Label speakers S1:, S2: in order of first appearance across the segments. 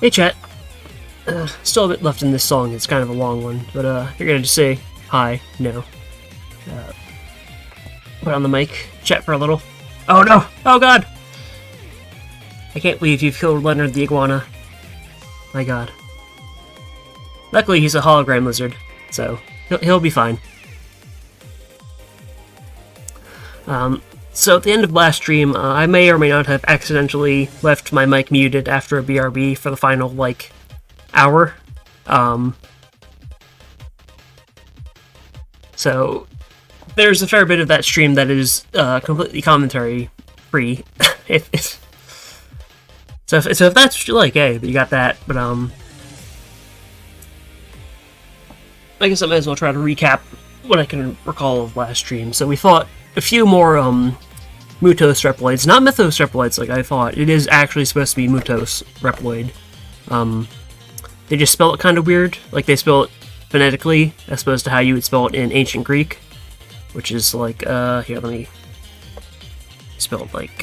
S1: Hey chat. Still a bit left in this song, it's kind of a long one, but you're gonna just say hi, no. Put on the mic, chat for a little. Oh no! Oh god! I can't believe you've killed Leonard the Iguana. My god. Luckily he's a hologram lizard, so he'll be fine. So at the end of last stream, I may or may not have accidentally left my mic muted after a BRB for the final, like, hour. So there's a fair bit of that stream that is completely commentary free. So if that's what you like, hey, you got that. But I guess I might as well try to recap what I can recall of last stream. So we fought a few more Mutos Reploids, not Mythos Reploids like I thought. It is actually supposed to be Mutos Reploid. They just spell it kind of weird, like they spell it phonetically as opposed to how you would spell it in ancient Greek, which is like here, let me spell it like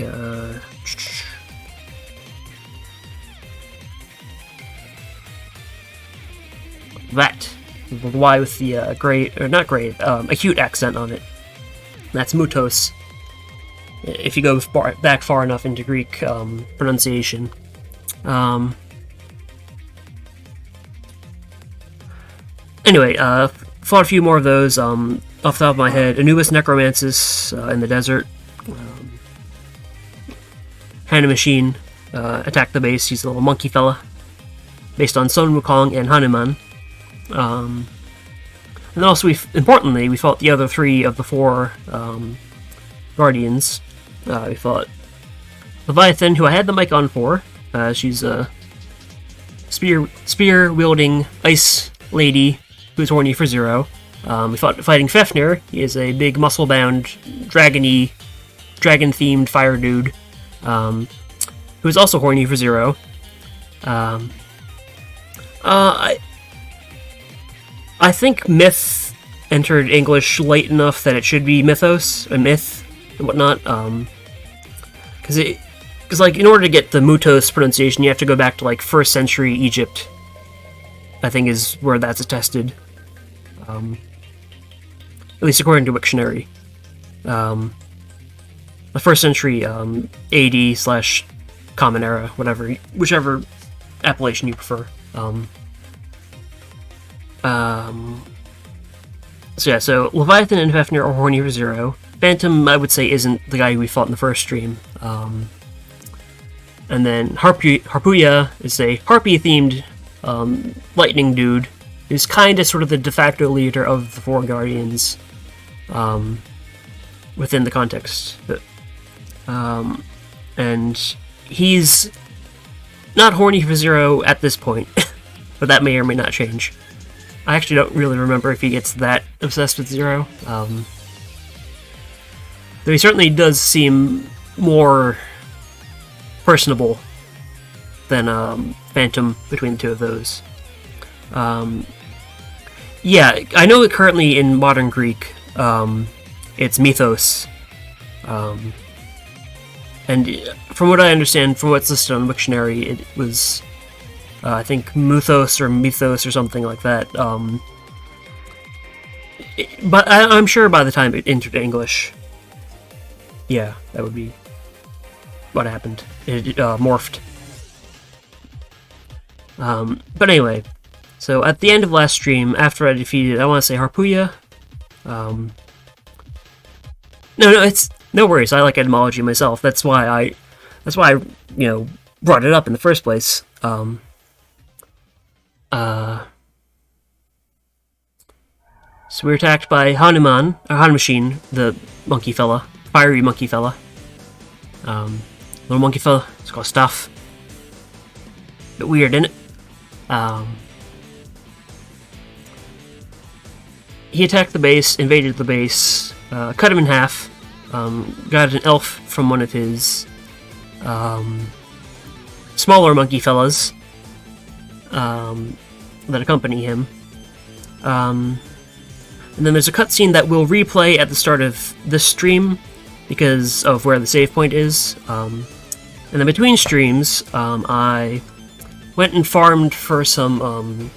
S1: that. The Y with the gray, or not gray, acute accent on it. That's Mutos. If you go back far enough into Greek pronunciation. Anyway, fought a few more of those. Off the top of my head, Anubis Necromancis in the desert. Hana Machine attacked the base. He's a little monkey fella, based on Sun Wukong and Hanuman. And then also, importantly, we fought the other three of the four Guardians. We fought Leviathan, who I had the mic on for. She's a spear-wielding ice lady who's horny for Zero. We fighting Fafnir. He is a big, muscle-bound, dragon-themed fire dude, who is also horny for Zero. I think Myth entered English late enough that it should be Mythos, a myth, and whatnot, because like, in order to get the Mutos pronunciation, you have to go back to, like, 1st century Egypt, I think is where that's attested, at least according to Wiktionary. The 1st century AD/Common Era, whichever appellation you prefer. So yeah, so Leviathan and Fafnir are horny for Zero. Phantom, I would say, isn't the guy we fought in the first stream. And then Harpuya is a harpy-themed lightning dude who's kind of sort of the de facto leader of the four Guardians within the context. And he's not horny for Zero at this point, but that may or may not change. I actually don't really remember if he gets that obsessed with Zero. Though he certainly does seem more personable than Phantom between the two of those. Yeah, I know that currently in modern Greek, it's Mythos. And from what I understand, from what's listed on Wiktionary, it was, I think, Muthos or Mythos or something like that. But I'm sure by the time it entered English, yeah, that would be what happened. It morphed. But anyway, so at the end of last stream, after I defeated, I want to say Harpuya. No, it's no worries. I like etymology myself. That's why I brought it up in the first place. So we were attacked by Hanuman, or Hanumachine, the monkey fella, fiery monkey fella. Little monkey fella, it's called Stuff. Bit weird, isn't it? He attacked the base, invaded the base, cut him in half, got an elf from one of his smaller monkey fellas that accompany him. And then there's a cutscene that will replay at the start of this stream because of where the save point is. And then between streams, I went and farmed for some,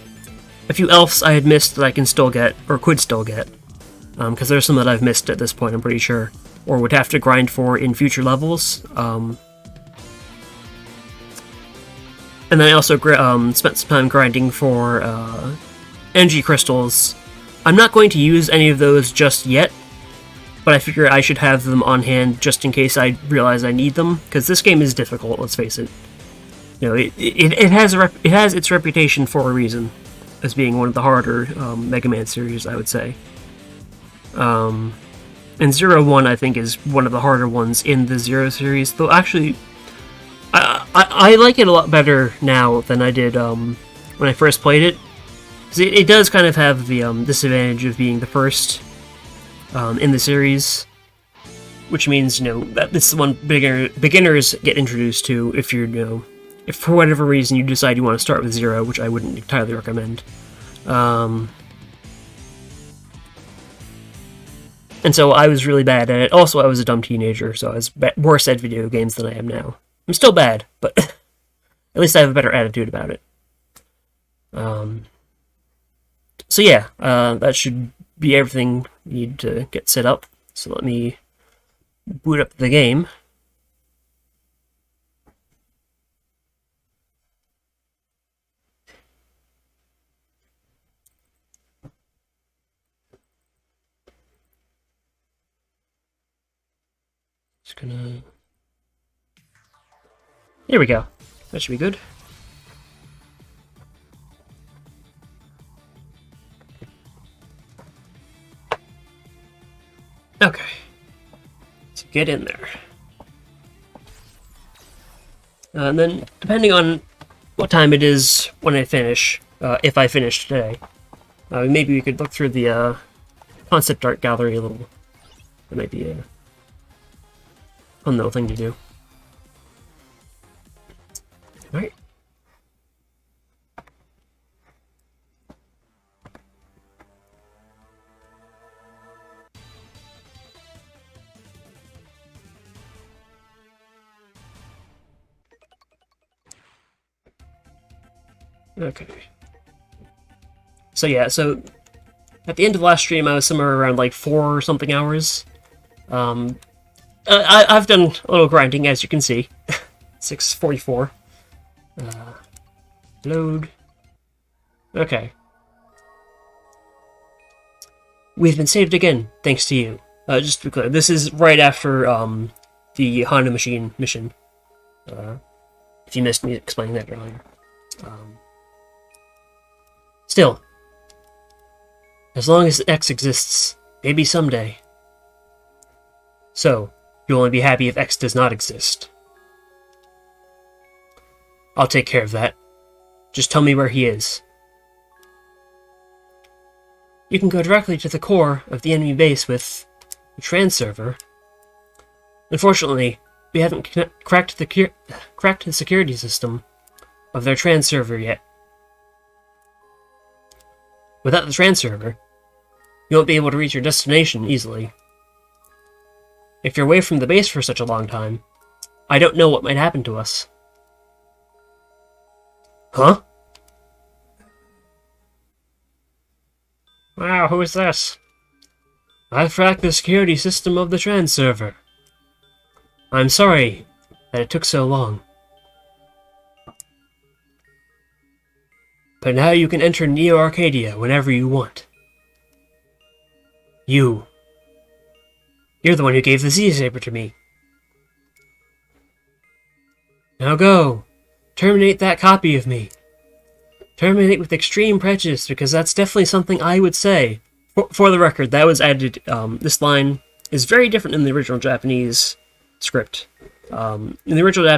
S1: a few elves I had missed that I can still get, or could still get. Because there's some that I've missed at this point, I'm pretty sure. Or would have to grind for in future levels. And then I also spent some time grinding for energy crystals. I'm not going to use any of those just yet, but I figure I should have them on hand just in case I realize I need them, because this game is difficult, let's face it. You know, it has its reputation for a reason, as being one of the harder Mega Man series, I would say. And 0-1, I think, is one of the harder ones in the Zero series, though actually, I like it a lot better now than I did when I first played it. 'Cause it does kind of have the disadvantage of being the first in the series, which means, you know, that this is the one beginners get introduced to if you're, you know, if for whatever reason you decide you want to start with Zero, which I wouldn't entirely recommend. And so I was really bad at it. Also, I was a dumb teenager, so I was worse at video games than I am now. I'm still bad, but at least I have a better attitude about it. So yeah, that should be everything you need to get set up. So let me boot up the game. Just gonna... Here we go. That should be good. Okay. Let's get in there. And then, depending on what time it is when I finish, if I finish today, maybe we could look through the concept art gallery a little. That might be a fun little thing to do. Alright. Okay. So yeah, so at the end of the last stream, I was somewhere around like 4 or something hours. I've done a little grinding, as you can see. 6:44. Load. Okay. We've been saved again, thanks to you. Just to be clear, this is right after the Honda Machine mission. If you missed me explaining that earlier. Still, as long as X exists, maybe someday. So, you'll only be happy if X does not exist. I'll take care of that. Just tell me where he is. You can go directly to the core of the enemy base with the transserver. Unfortunately, we haven't cracked the security system of their transserver yet. Without the transserver, you won't be able to reach your destination easily. If you're away from the base for such a long time, I don't know what might happen to us. Huh? Wow, who is this? I've cracked the security system of the transserver. I'm sorry that it took so long. But now you can enter Neo Arcadia whenever you want. You're the one who gave the Z-Saber to me. Now go. Terminate that copy of me. Terminate with extreme prejudice, because that's definitely something I would say. For the record, that was added, this line is very different in the original Japanese script. In the original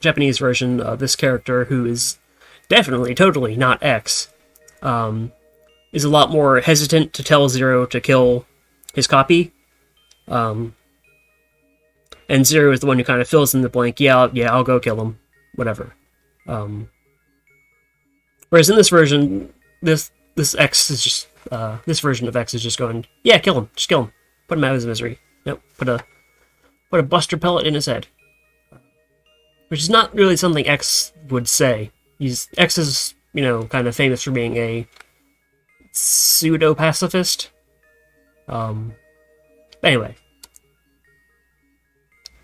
S1: Japanese version, this character, who is definitely, totally not X, is a lot more hesitant to tell Zero to kill his copy. And Zero is the one who kind of fills in the blank, yeah, I'll go kill him. Whatever. Whereas in this version, this X is just, this version of X is just going, yeah, kill him, just kill him. Put him out of his misery. Nope, put a buster pellet in his head. Which is not really something X would say. X is, you know, kind of famous for being a pseudo-pacifist. Anyway.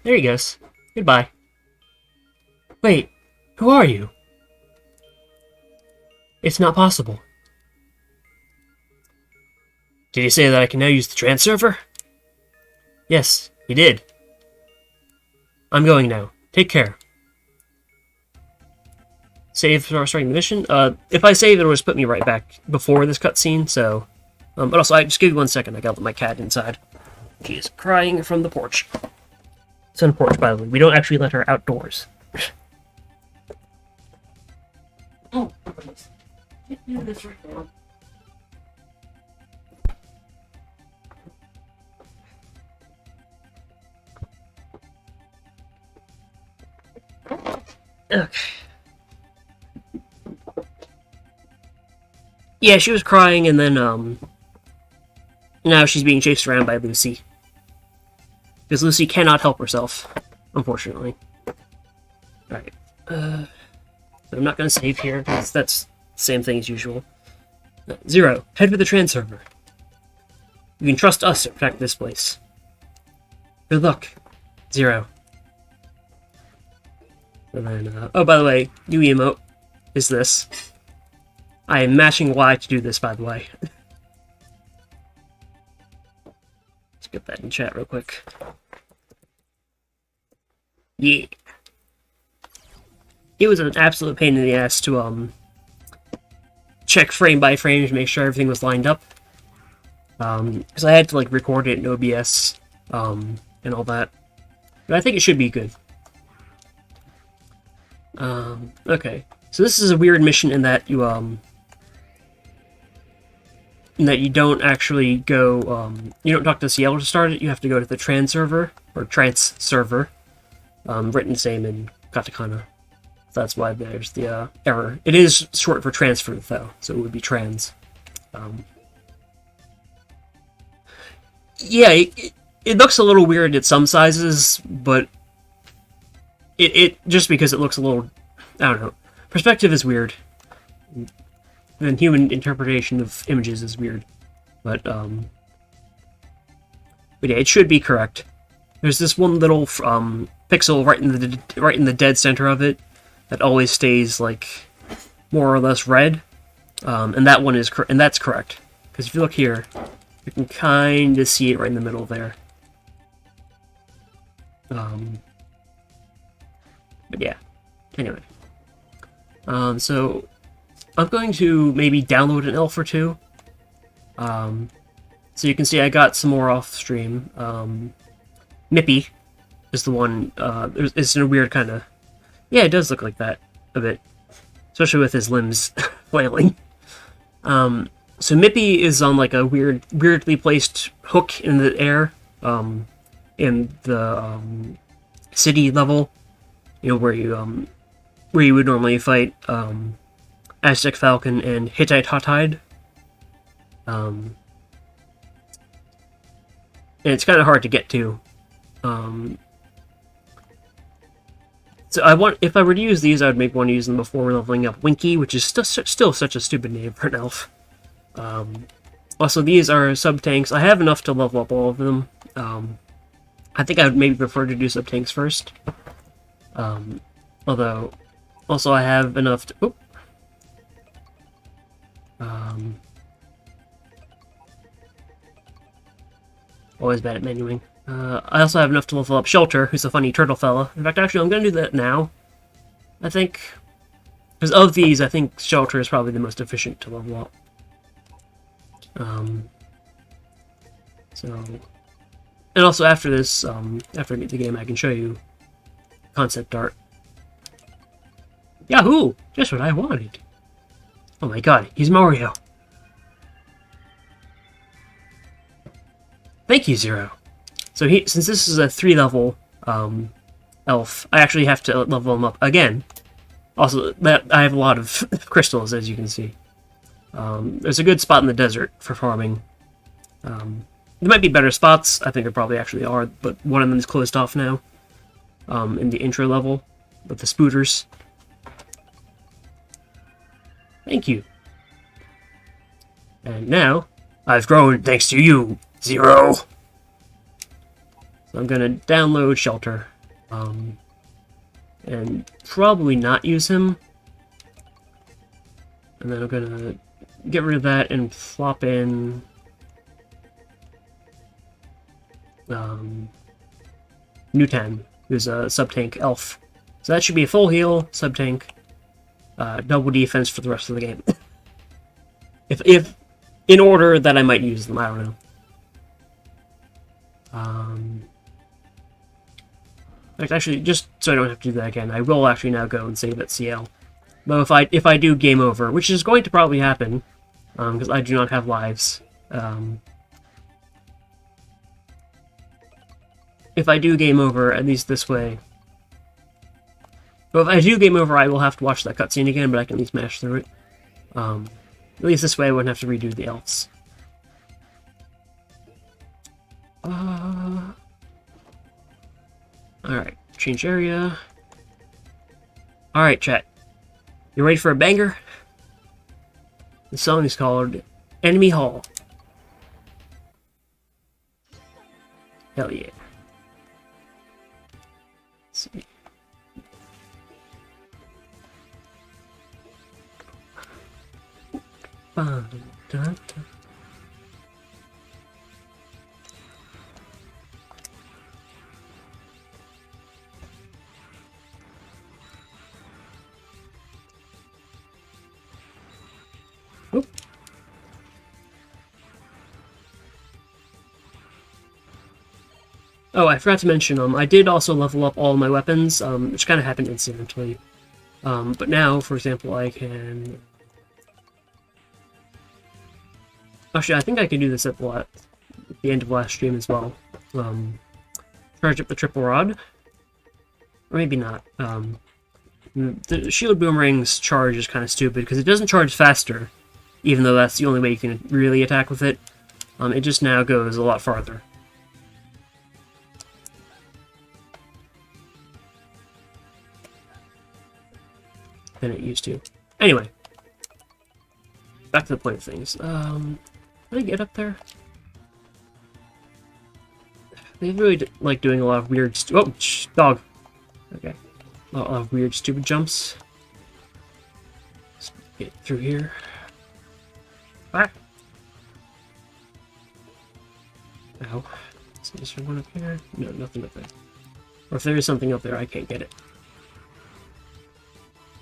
S1: There he goes. Goodbye. Wait, who are you? It's not possible. Did he say that I can now use the trans server? Yes, he did. I'm going now. Take care. Save for starting the mission. If I save, it'll just put me right back before this cutscene, so... but also, just give me 1 second, I gotta let my cat inside. She is crying from the porch. It's on the porch, by the way. We don't actually let her outdoors. Oh, please. Get do this right now. Okay. Yeah, she was crying, and then, now she's being chased around by Lucy. Because Lucy cannot help herself, unfortunately. Alright. So I'm not going to save here, because that's the same thing as usual. Zero, head for the trans server. You can trust us to protect this place. Good luck. Zero. And then, oh, by the way, new emote is this. I am mashing Y to do this, by the way. Let's get that in chat real quick. Yeah. It was an absolute pain in the ass to, check frame by frame to make sure everything was lined up. Because I had to, like, record it in OBS, and all that. But I think it should be good. Okay. So this is a weird mission in that you, you don't actually go, you don't talk to Cielo to start it, you have to go to the trans server, or trans server, written the same in katakana. So that's why there's the, error. It is short for transfer, though, so it would be trans. Yeah, it looks a little weird at some sizes, but it just because it looks a little, I don't know, perspective is weird. Then human interpretation of images is weird, but yeah, it should be correct. There's this one little pixel right in the dead center of it that always stays like more or less red, and that one is and that's correct, because if you look here, you can kind of see it right in the middle there. But yeah, anyway. So I'm going to maybe download an elf or two. So you can see I got some more off stream. Mippy is the one, it's in a weird kind of... Yeah, it does look like that a bit. Especially with his limbs flailing. So Mippy is on like a weirdly placed hook in the air, in the city level, you know, where you would normally fight Aztec Falcon and Hittite Hotide. And it's kind of hard to get to. So if I were to use these, I would maybe want to use them before leveling up Winky, which is still such a stupid name for an elf. Also, these are sub-tanks. I have enough to level up all of them. I think I would maybe prefer to do sub-tanks first. Although, also I have enough to... Oop. Always bad at menuing. I also have enough to level up Shelter, who's a funny turtle fella. In fact, actually, I'm going to do that now. I think... Because of these, I think Shelter is probably the most efficient to level up. So... And also after this, after I beat the game, I can show you concept art. Yahoo! Just what I wanted. Oh my god, he's Mario. Thank you, Zero. So since this is a 3-level elf, I actually have to level him up again. Also, I have a lot of crystals, as you can see. There's a good spot in the desert for farming. There might be better spots. I think there probably actually are, but one of them is closed off now. In the intro level with the spooters. Thank you. And now, I've grown thanks to you, Zero. So I'm gonna download Shelter. And probably not use him. And then I'm gonna get rid of that and flop in Newtan, who's a sub-tank elf. So that should be a full heal, sub-tank, double defense for the rest of the game. if in order that I might use them, I don't know. Actually, just so I don't have to do that again, I will actually now go and save at CL. Though if I do game over, which is going to probably happen, because I do not have lives. If I do game over, at least this way. But if I do game over, I will have to watch that cutscene again, but I can at least mash through it. At least this way I wouldn't have to redo the elves. Alright, change area. Alright, chat. You ready for a banger? The song is called Enemy Hall. Hell yeah. Let's see. Dun, dun, dun. Oop. Oh, I forgot to mention, I did also level up all my weapons, which kind of happened incidentally. But now, for example, I can... Actually, I think I can do this at the end of last stream as well. Charge up the triple rod. Or maybe not. The shield boomerang's charge is kind of stupid, because it doesn't charge faster, even though that's the only way you can really attack with it. It just now goes a lot farther. Than it used to. Anyway. Back to the point of things. Can I get up there? They really like doing a lot of weird... Oh, dog! Okay. A lot of weird, stupid jumps. Let's get through here. Ah! Ow. Is there one up here? No, nothing up there. Or if there is something up there, I can't get it.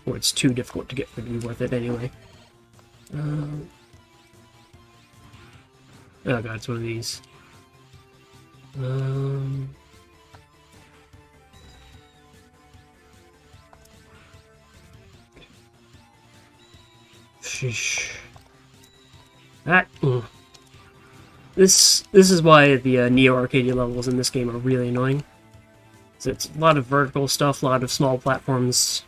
S1: Or it's too difficult to get for it to be worth it anyway. Oh god, it's one of these. Sheesh. That. This is why the Neo Arcadia levels in this game are really annoying. So it's a lot of vertical stuff, a lot of small platforms.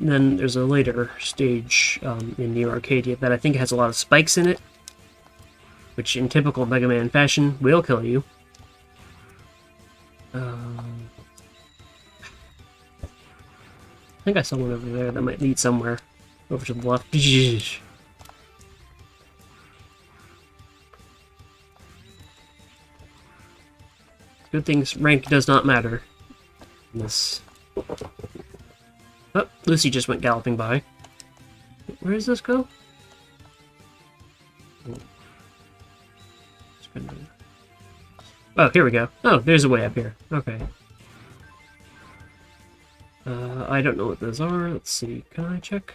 S1: Then there's a later stage in Neo Arcadia that I think has a lot of spikes in it, which in typical Mega Man fashion will kill you. I think I saw one over there that might lead somewhere. Over to the left. Good things rank does not matter in this. Oh, Lucy just went galloping by. Where does this go? Oh, here we go. Oh, there's a way up here. Okay. I don't know what those are. Let's see. Can I check?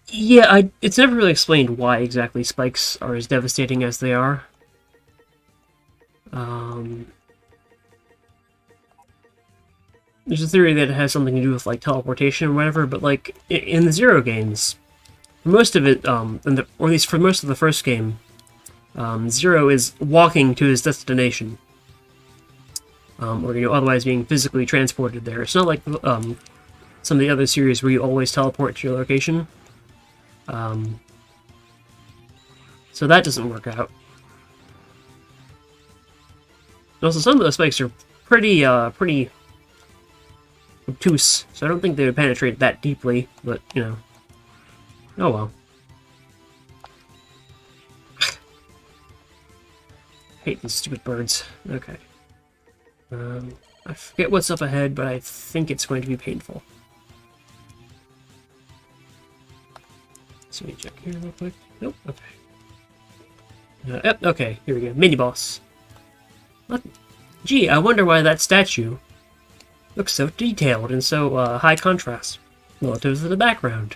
S1: Yeah, it's never really explained why exactly spikes are as devastating as they are. There's a theory that it has something to do with, like, teleportation or whatever, but, like, in the Zero games, for most of it, or at least for most of the first game, Zero is walking to his destination. Or, you know, otherwise being physically transported there. It's not like, some of the other series where you always teleport to your location. So that doesn't work out. Also, some of those spikes are pretty obtuse, so I don't think they would penetrate that deeply, but, you know. Oh well. Hate these stupid birds. Okay. I forget what's up ahead, but I think it's going to be painful. So let me check here real quick. Nope, okay. Yep, okay, here we go. Mini-boss. What? Gee, I wonder why that statue looks so detailed and so high contrast relative to the background.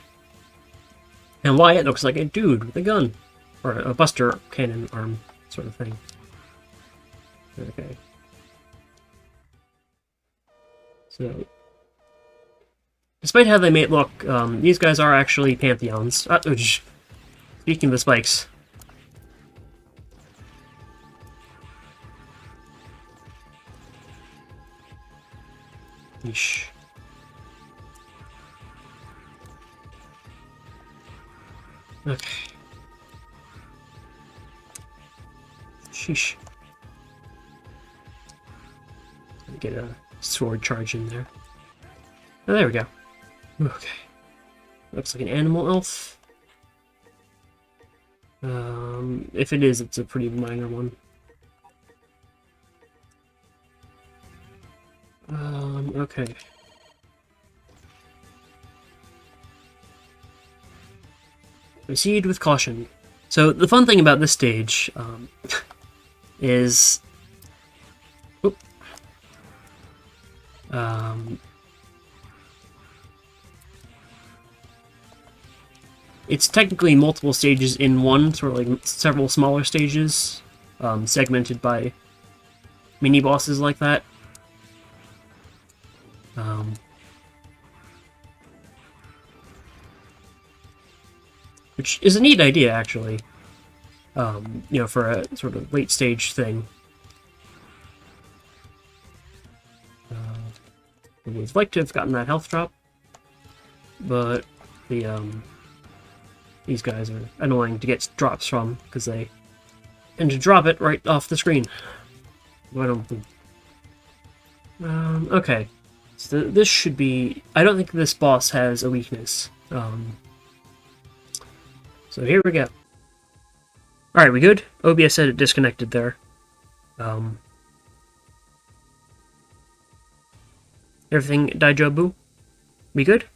S1: And why it looks like a dude with a gun. Or a buster cannon arm sort of thing. Okay. So, despite how they may look, these guys are actually pantheons. Speaking of the spikes. Yeesh. Okay. Sheesh. Get a sword charge in there. Oh, there we go. Okay. Looks like an animal elf. If it is, it's a pretty minor one. Okay. Proceed with caution. So, the fun thing about this stage, is... Oop. It's technically multiple stages in one, sort of like several smaller stages, segmented by mini-bosses like that. Which is a neat idea, actually. You know, for a sort of late stage thing. I would like to have gotten that health drop, but these guys are annoying to get drops from because they tend to drop it right off the screen. Okay, so this should be. I don't think this boss has a weakness. So here we go. Alright, we good? OBS said it disconnected there. Everything Daijobu? We good?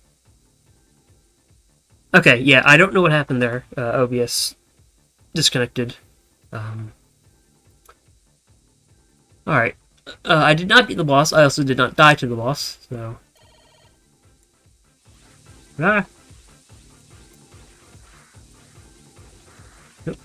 S1: Okay, yeah, I don't know what happened there. OBS disconnected. Alright. I did not beat the boss. I also did not die to the boss, so... Ah! Yep.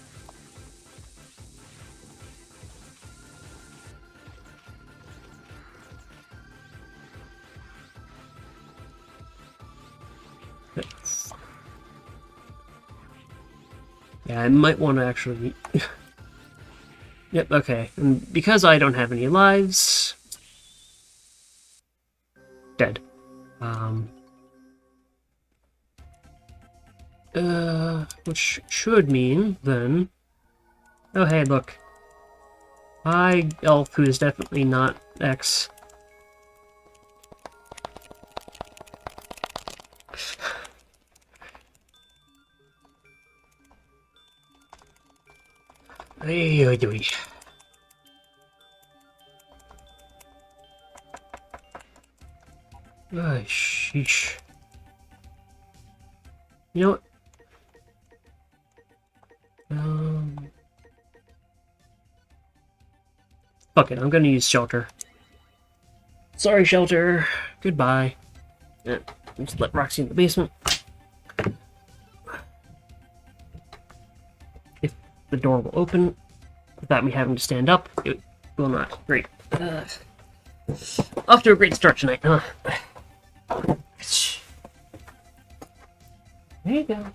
S1: Yeah, I might want to actually... Yep, okay. And because I don't have any lives... Dead. Which should mean, then... Oh, hey, look. Hi, elf, who is definitely not X. Ay, ay, ay. Ah, sheesh. You know what? Fuck it, I'm gonna use shelter. Sorry, shelter. Goodbye. Yeah, just let Roxy in the basement. If the door will open without me having to stand up, it will not. Great. Off to a great start tonight, huh? There you go.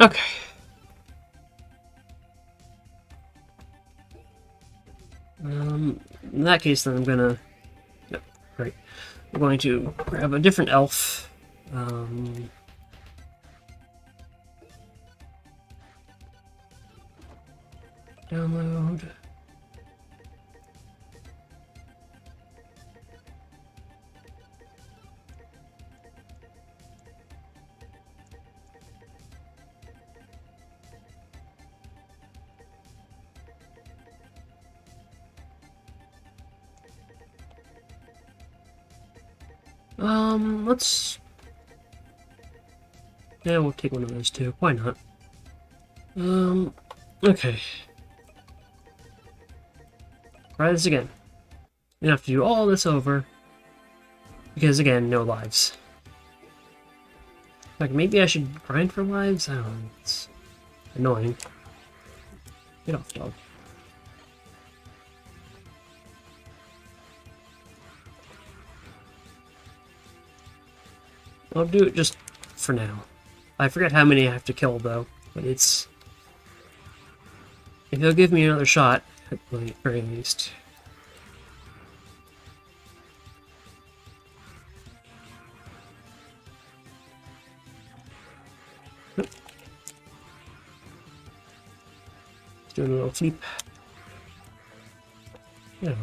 S1: Okay. that case, then I'm gonna... No, right. I'm going to grab a different elf. Download. Let's... Yeah, we'll take one of those too. Why not? Okay. Try this again. You have to do all this over. Because, again, no lives. Like, maybe I should grind for lives? I don't know. It's annoying. Get off, dog. I'll do it just for now. I forget how many I have to kill, though. But it's... If they'll give me another shot, at the very least. Doing a little flip. Yeah.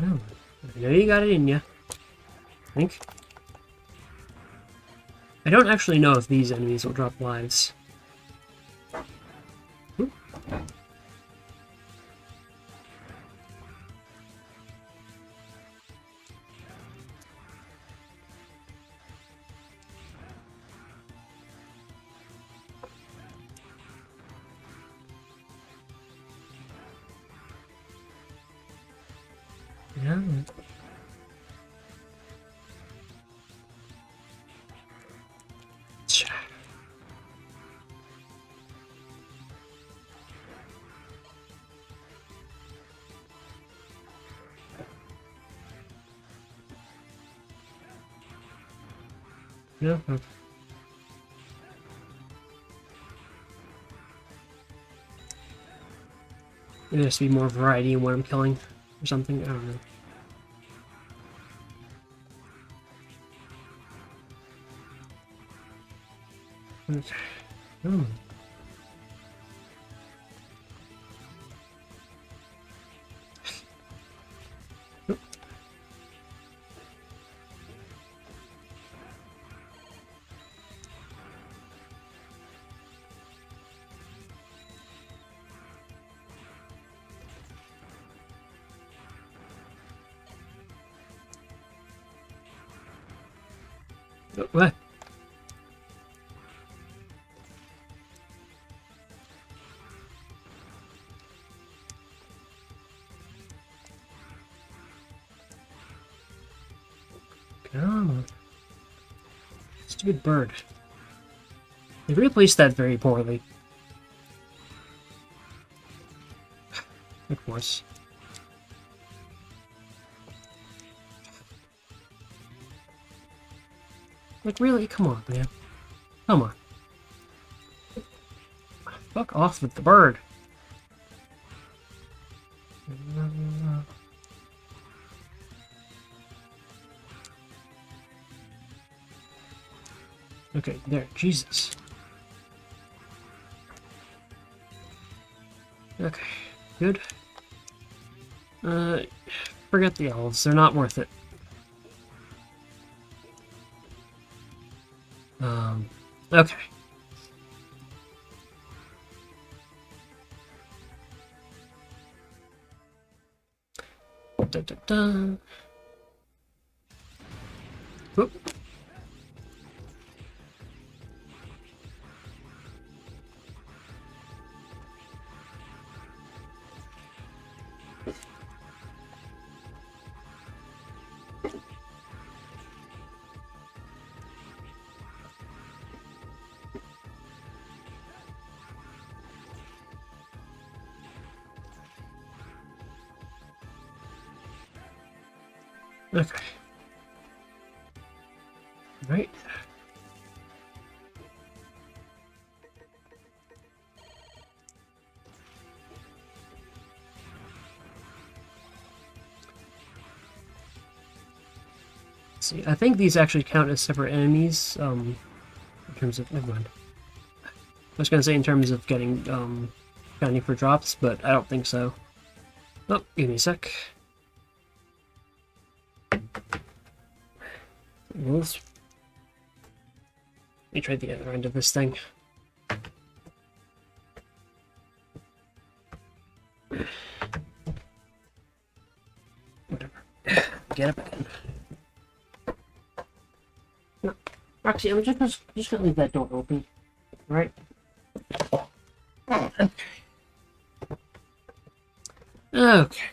S1: Oh, I know you got it in ya. I think. I don't actually know if these enemies will drop lives. Oop. Yeah. Yeah. There has to be more variety in what I'm killing, or something. I don't know. Okay. Oh. What? Come on. Stupid bird. They replaced that very poorly. Of course. Like, really? Come on, man. Come on. Fuck off with the bird. Okay, there. Jesus. Okay, good. Forget the elves. They're not worth it. Okay. Dun, dun, dun. Whoop. Okay. Right. See, I think these actually count as separate enemies, in terms of... Never mind. I was gonna say in terms of getting, counting for drops, but I don't think so. Oh, give me a sec. Let me try the other end of this thing. Whatever. Get up again. No, Roxy, I'm just gonna leave that door open, right? Okay. Okay.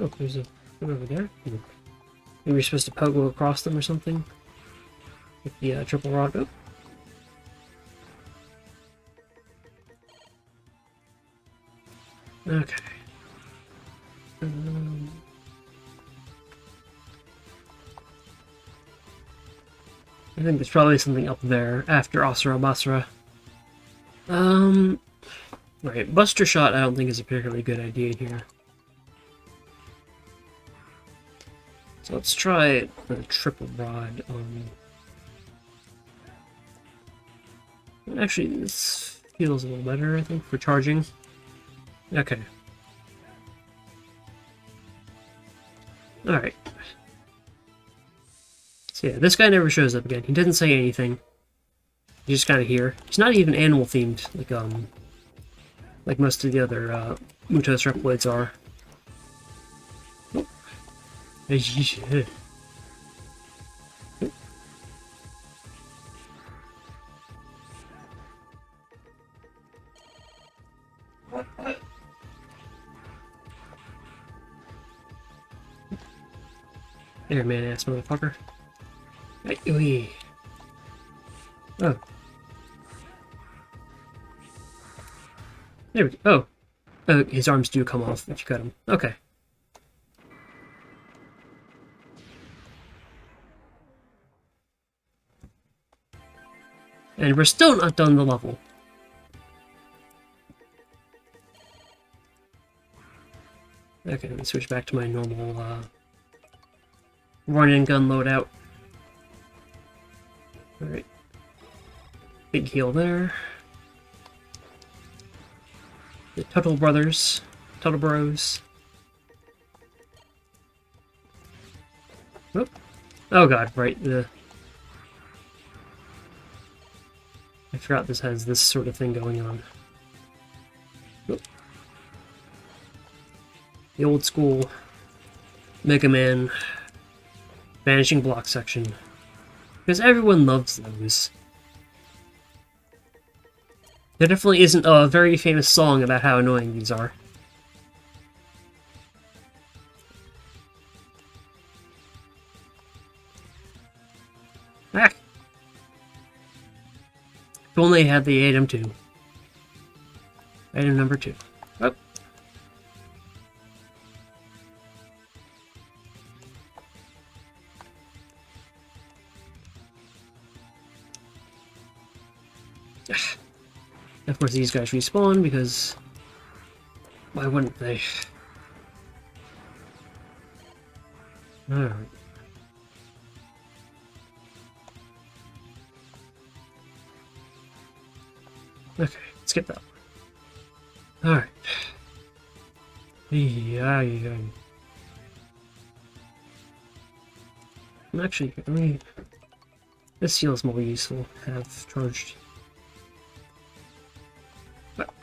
S1: Oh, there's a one over there. Maybe you're supposed to go across them or something with the triple rod. Oh. Okay. I think there's probably something up there after Asura Basra. Right, Buster Shot I don't think is a particularly good idea here. So let's try the triple rod. Actually, this feels a little better, I think, for charging. Okay. Alright. So yeah, this guy never shows up again. He doesn't say anything. He's just kind of here. He's not even animal themed, like most of the other Mutos Reploids are. Oh. There, man-ass motherfucker. Hey, oh. There we go. Oh. Oh, his arms do come off if you cut him. Okay. And we're still not done the level. Okay, let me switch back to my normal, run and gun loadout. Alright. Big heal there. The Tuttle Brothers. Tuttle Bros. Oh. Oh god, right, I forgot this has this sort of thing going on. Oh. The old school Mega Man Vanishing Block section. Because everyone loves those. There definitely isn't a very famous song about how annoying these are. Ah! If only I had the item 2. Item number 2. Oh. Of course, these guys respawn because why wouldn't they? Alright. Okay, let's get that one. Alright. Yeah. Actually, let me... This heal is more useful to have charged. Up.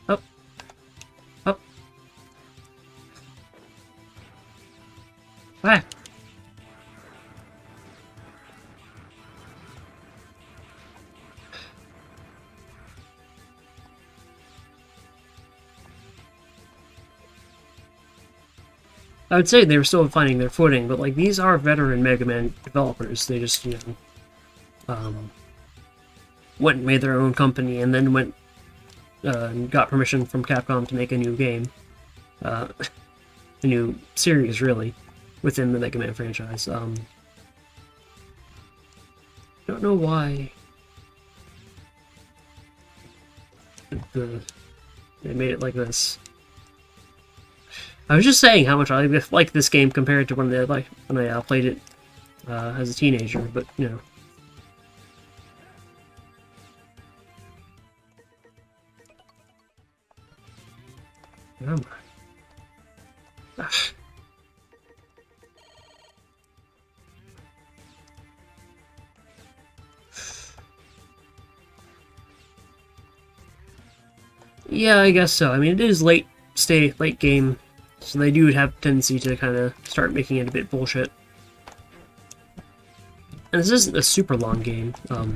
S1: Up. Up. Ah! I would say they were still finding their footing, but like these are veteran Mega Man developers. They just, you know, went and made their own company and then went and got permission from Capcom to make a new game, a new series, really, within the Mega Man franchise. Don't know why they made it like this. I was just saying how much I like this game compared to when I played it as a teenager, but you know. Come on. Ah. Yeah, I guess so. I mean, it is late game, so they do have a tendency to kind of start making it a bit bullshit. And this isn't a super long game, so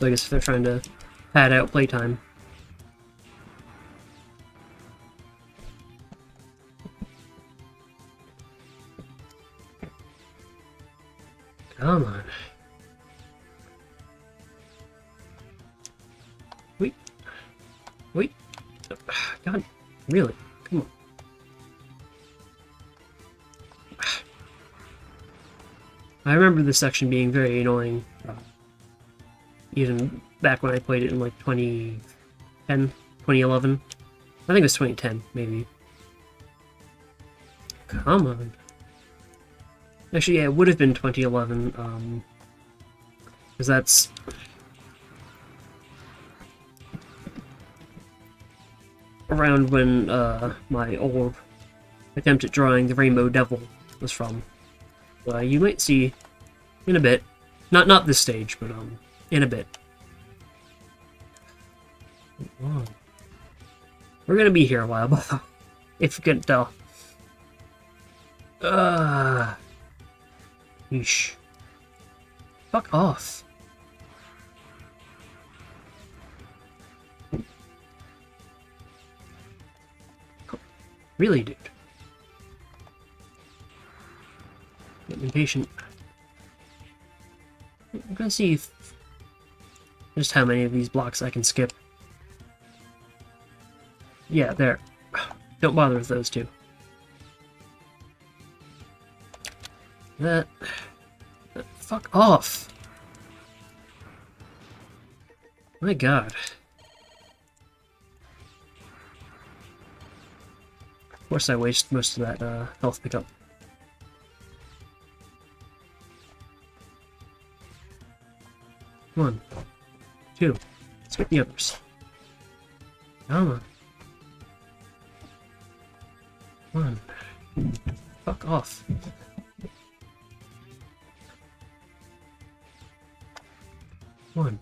S1: I guess if they're trying to pad out playtime. Come on. Wait. Wait. God, really? Come on. I remember this section being very annoying, even back when I played it in like 2010, 2011. I think it was 2010, maybe. Come on. Actually, yeah, it would have been 2011, because that's around when my old attempt at drawing the Rainbow Devil was from. You might see in a bit, not this stage, but in a bit. We're gonna be here a while, but if you couldn't tell. Yeesh. Fuck off. Really, dude? Get impatient. I'm gonna see just how many of these blocks I can skip. Yeah, there. Don't bother with those two. Fuck off. My god. Of course I waste most of that health pickup. One. Two. Skip the others. Come on. One. Fuck off. One.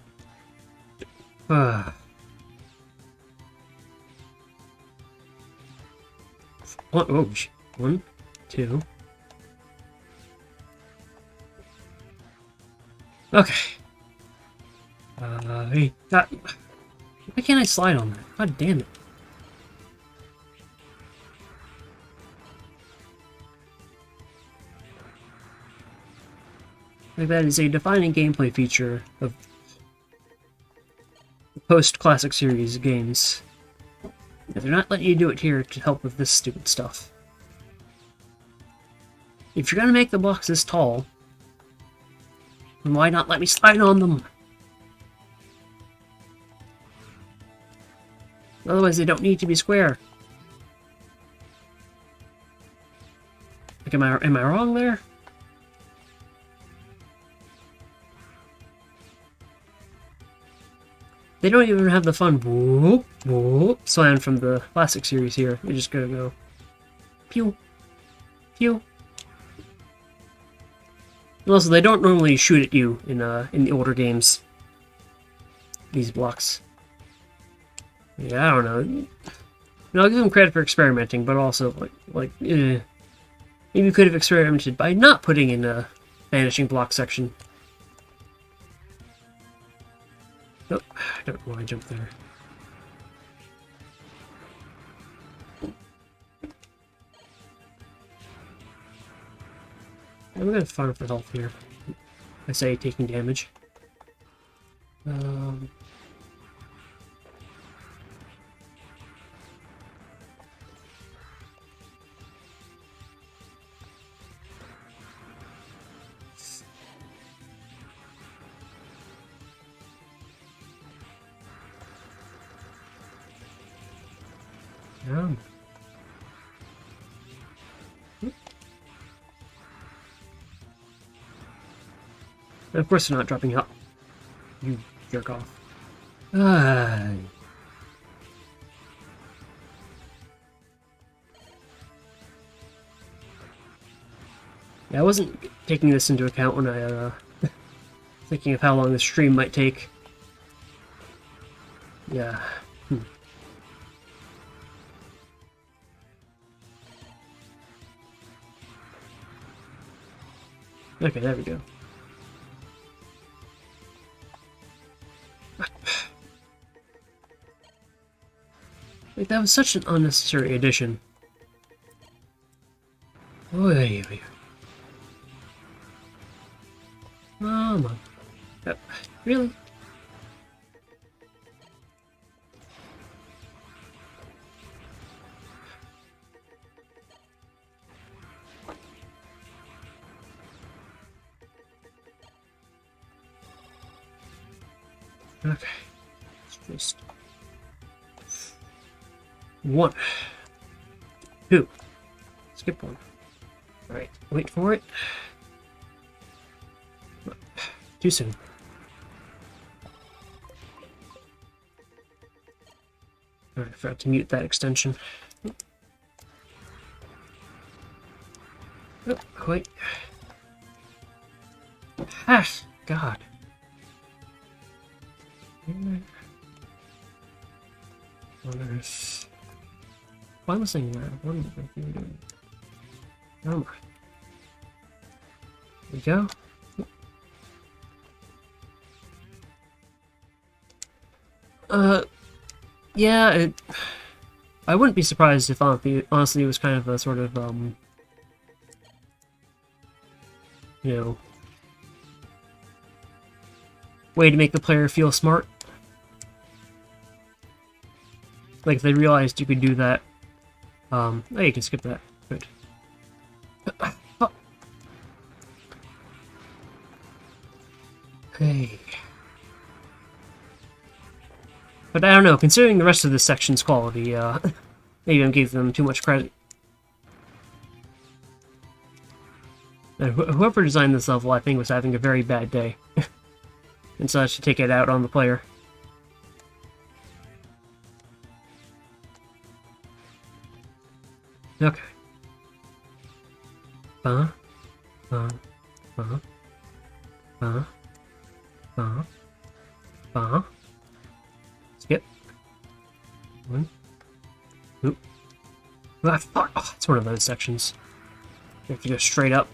S1: One, two. Okay. Hey, why can't I slide on that? God damn it. Like that is a defining gameplay feature of post-classic series games. If they're not letting you do it here to help with this stupid stuff. If you're gonna make the blocks this tall, then why not let me slide on them? Otherwise they don't need to be square. Like, am I wrong there? They don't even have the fun whoop, whoop slam from the classic series here. They just gotta go pew, pew. And also, they don't normally shoot at you in the older games. These blocks. Yeah, I don't know. I'll give them credit for experimenting, but also maybe you could have experimented by not putting in a vanishing block section. Nope, I don't want to jump there. I'm gonna farm for health here. I say taking damage. And of course they're not dropping out. You jerk off. Yeah, I wasn't taking this into account when I, thinking of how long the stream might take. Yeah. Okay, there we go. Like, that was such an unnecessary addition. Oy, oy, oy. Come on. Really? Okay. It's just... 1. 2. Skip 1. Alright, wait for it. Too soon. Alright, I forgot to mute that extension. Oh, wait. Ah, God. Why am I saying that? What am I doing? Oh my. There we go. Yeah, I wouldn't be surprised if honestly it was kind of a sort of, you know, way to make the player feel smart. Like, if they realized you could do that. Oh, you can skip that. Good. Oh. Hey. But I don't know, considering the rest of this section's quality, maybe I gave them too much credit. And whoever designed this level, I think, was having a very bad day. And so I should take it out on the player. Okay. Skip. 1. Oop. Ah, fuck. Oh, it's one of those sections. You have to go straight up.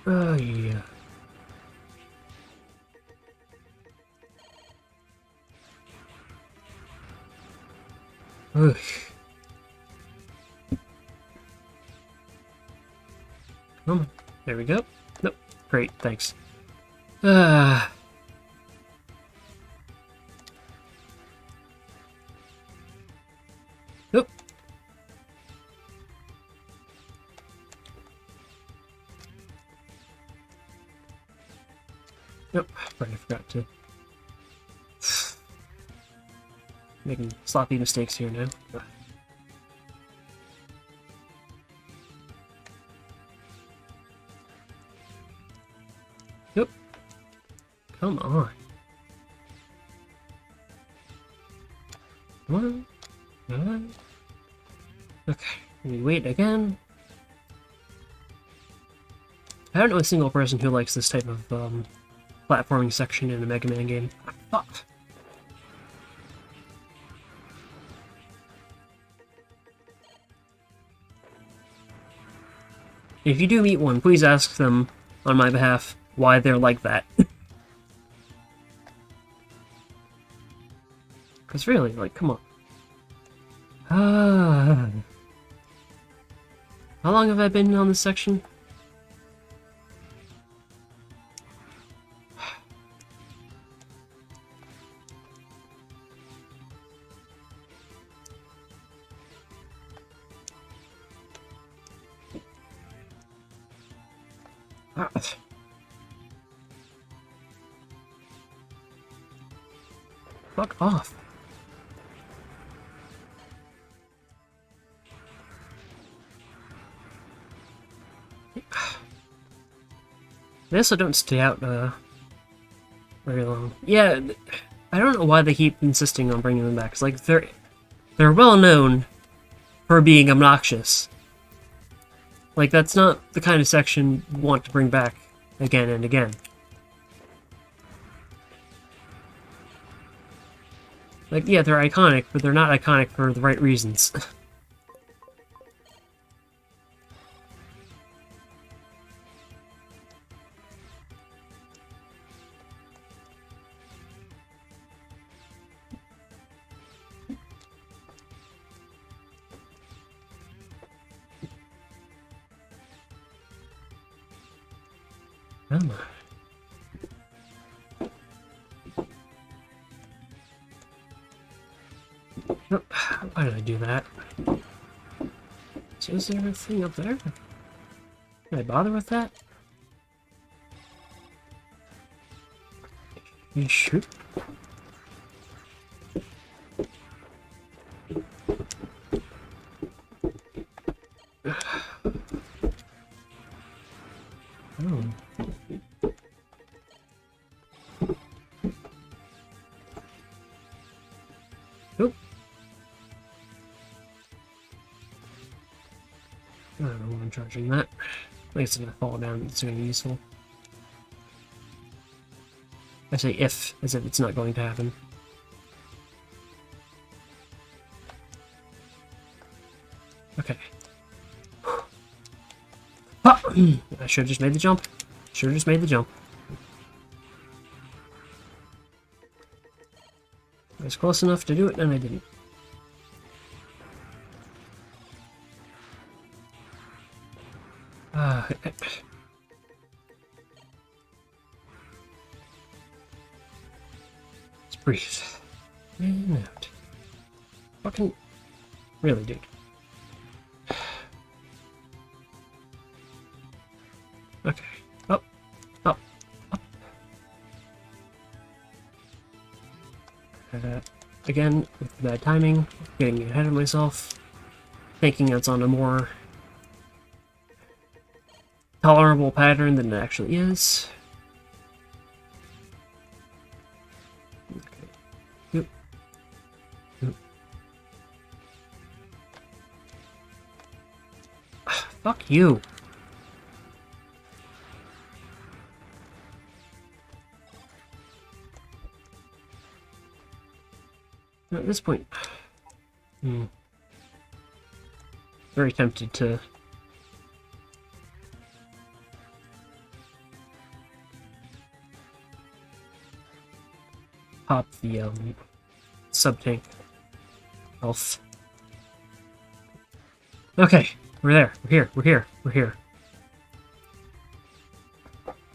S1: Oh, yeah. Ugh. Come on. There we go. Nope. Great, thanks. Nope. Nope. Right, I forgot to. Making sloppy mistakes here now. Nope. Come on. Come on. Come on. Okay. We wait again. I don't know a single person who likes this type of platforming section in a Mega Man game. Fuck. If you do meet one, please ask them, on my behalf, why they're like that. Because really, like, come on. How long have I been on this section? Fuck off. They also don't stay out very long. Yeah, I don't know why they keep insisting on bringing them back. It's like they're well known for being obnoxious. Like, that's not the kind of section you want to bring back again and again. Like, yeah, they're iconic, but they're not iconic for the right reasons. Come on. Nope. Why did I do that? So is there a thing up there? Can I bother with that? You shoot. Oh. Nope. I don't know why I'm charging that. I think it's gonna fall down, it's gonna be useful. I say if, as if it's not going to happen. Okay. Ah! I should have just made the jump. Should have just made the jump. I was close enough to do it, and I didn't. Let's breathe. In and out. Fucking... Really, dude. Okay. Up. Up. Up. Again, with bad timing, getting ahead of myself, thinking it's on a more tolerable pattern than it actually is. Okay. Yep. Yep. Fuck you. At this point, very tempted to pop the sub-tank health. Okay, we're there. We're here. We're here. We're here.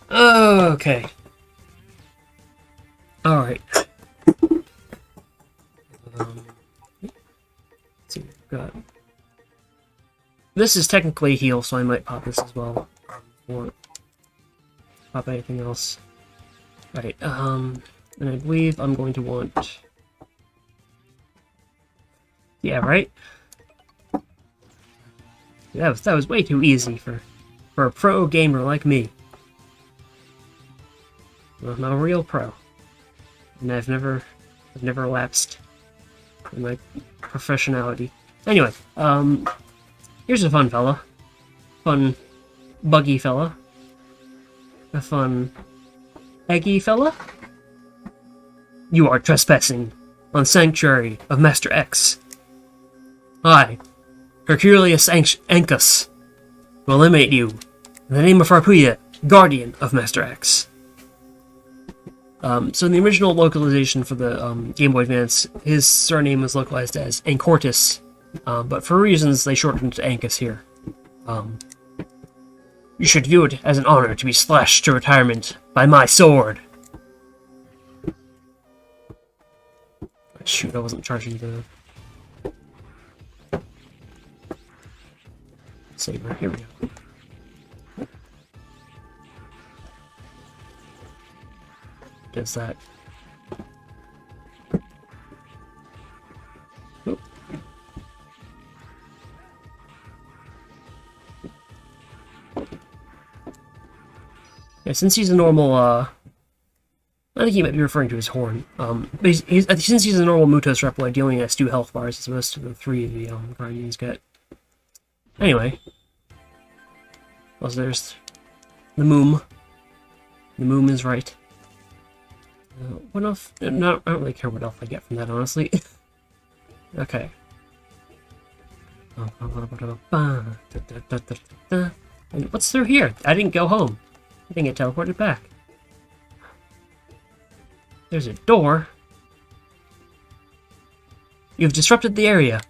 S1: Okay. All right. Let's see, we've got... This is technically a heal, so I might pop this as well. Or pop anything else. Right, and I believe I'm going to want... Yeah, right? That was way too easy for a pro gamer like me. I'm a real pro. And I've never lapsed in my professionality. Anyway, here's a fun fella. Fun, buggy fella. A fun, eggy fella. You are trespassing on Sanctuary of Master X. I, Herculeus Ancus, will eliminate you in the name of Harpuya, Guardian of Master X. So in the original localization for the Game Boy Advance, his surname was localized as Ancortis, but for reasons they shortened to Ancus here. You should view it as an honor to be slashed to retirement by my sword. Shoot, I wasn't charging the saber. Here we go. Does that? Oop. Yeah, since he's a normal, I think he might be referring to his horn. But since he's a normal Mutos Reploid, he only has 2 health bars as opposed to the 3 the Guardians get. Anyway. Also, there's the Moom. The Moom is right. What else? No, I don't really care what else I get from that, honestly. Okay. And what's through here? I didn't go home. I didn't get teleported back. There's a door. You've disrupted the area.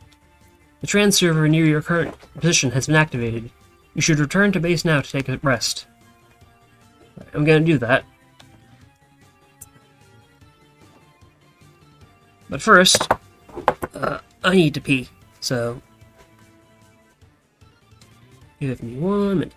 S1: The trans server near your current position has been activated. You should return to base now to take a rest. I'm gonna do that. But first, I need to pee, so give me 1 minute.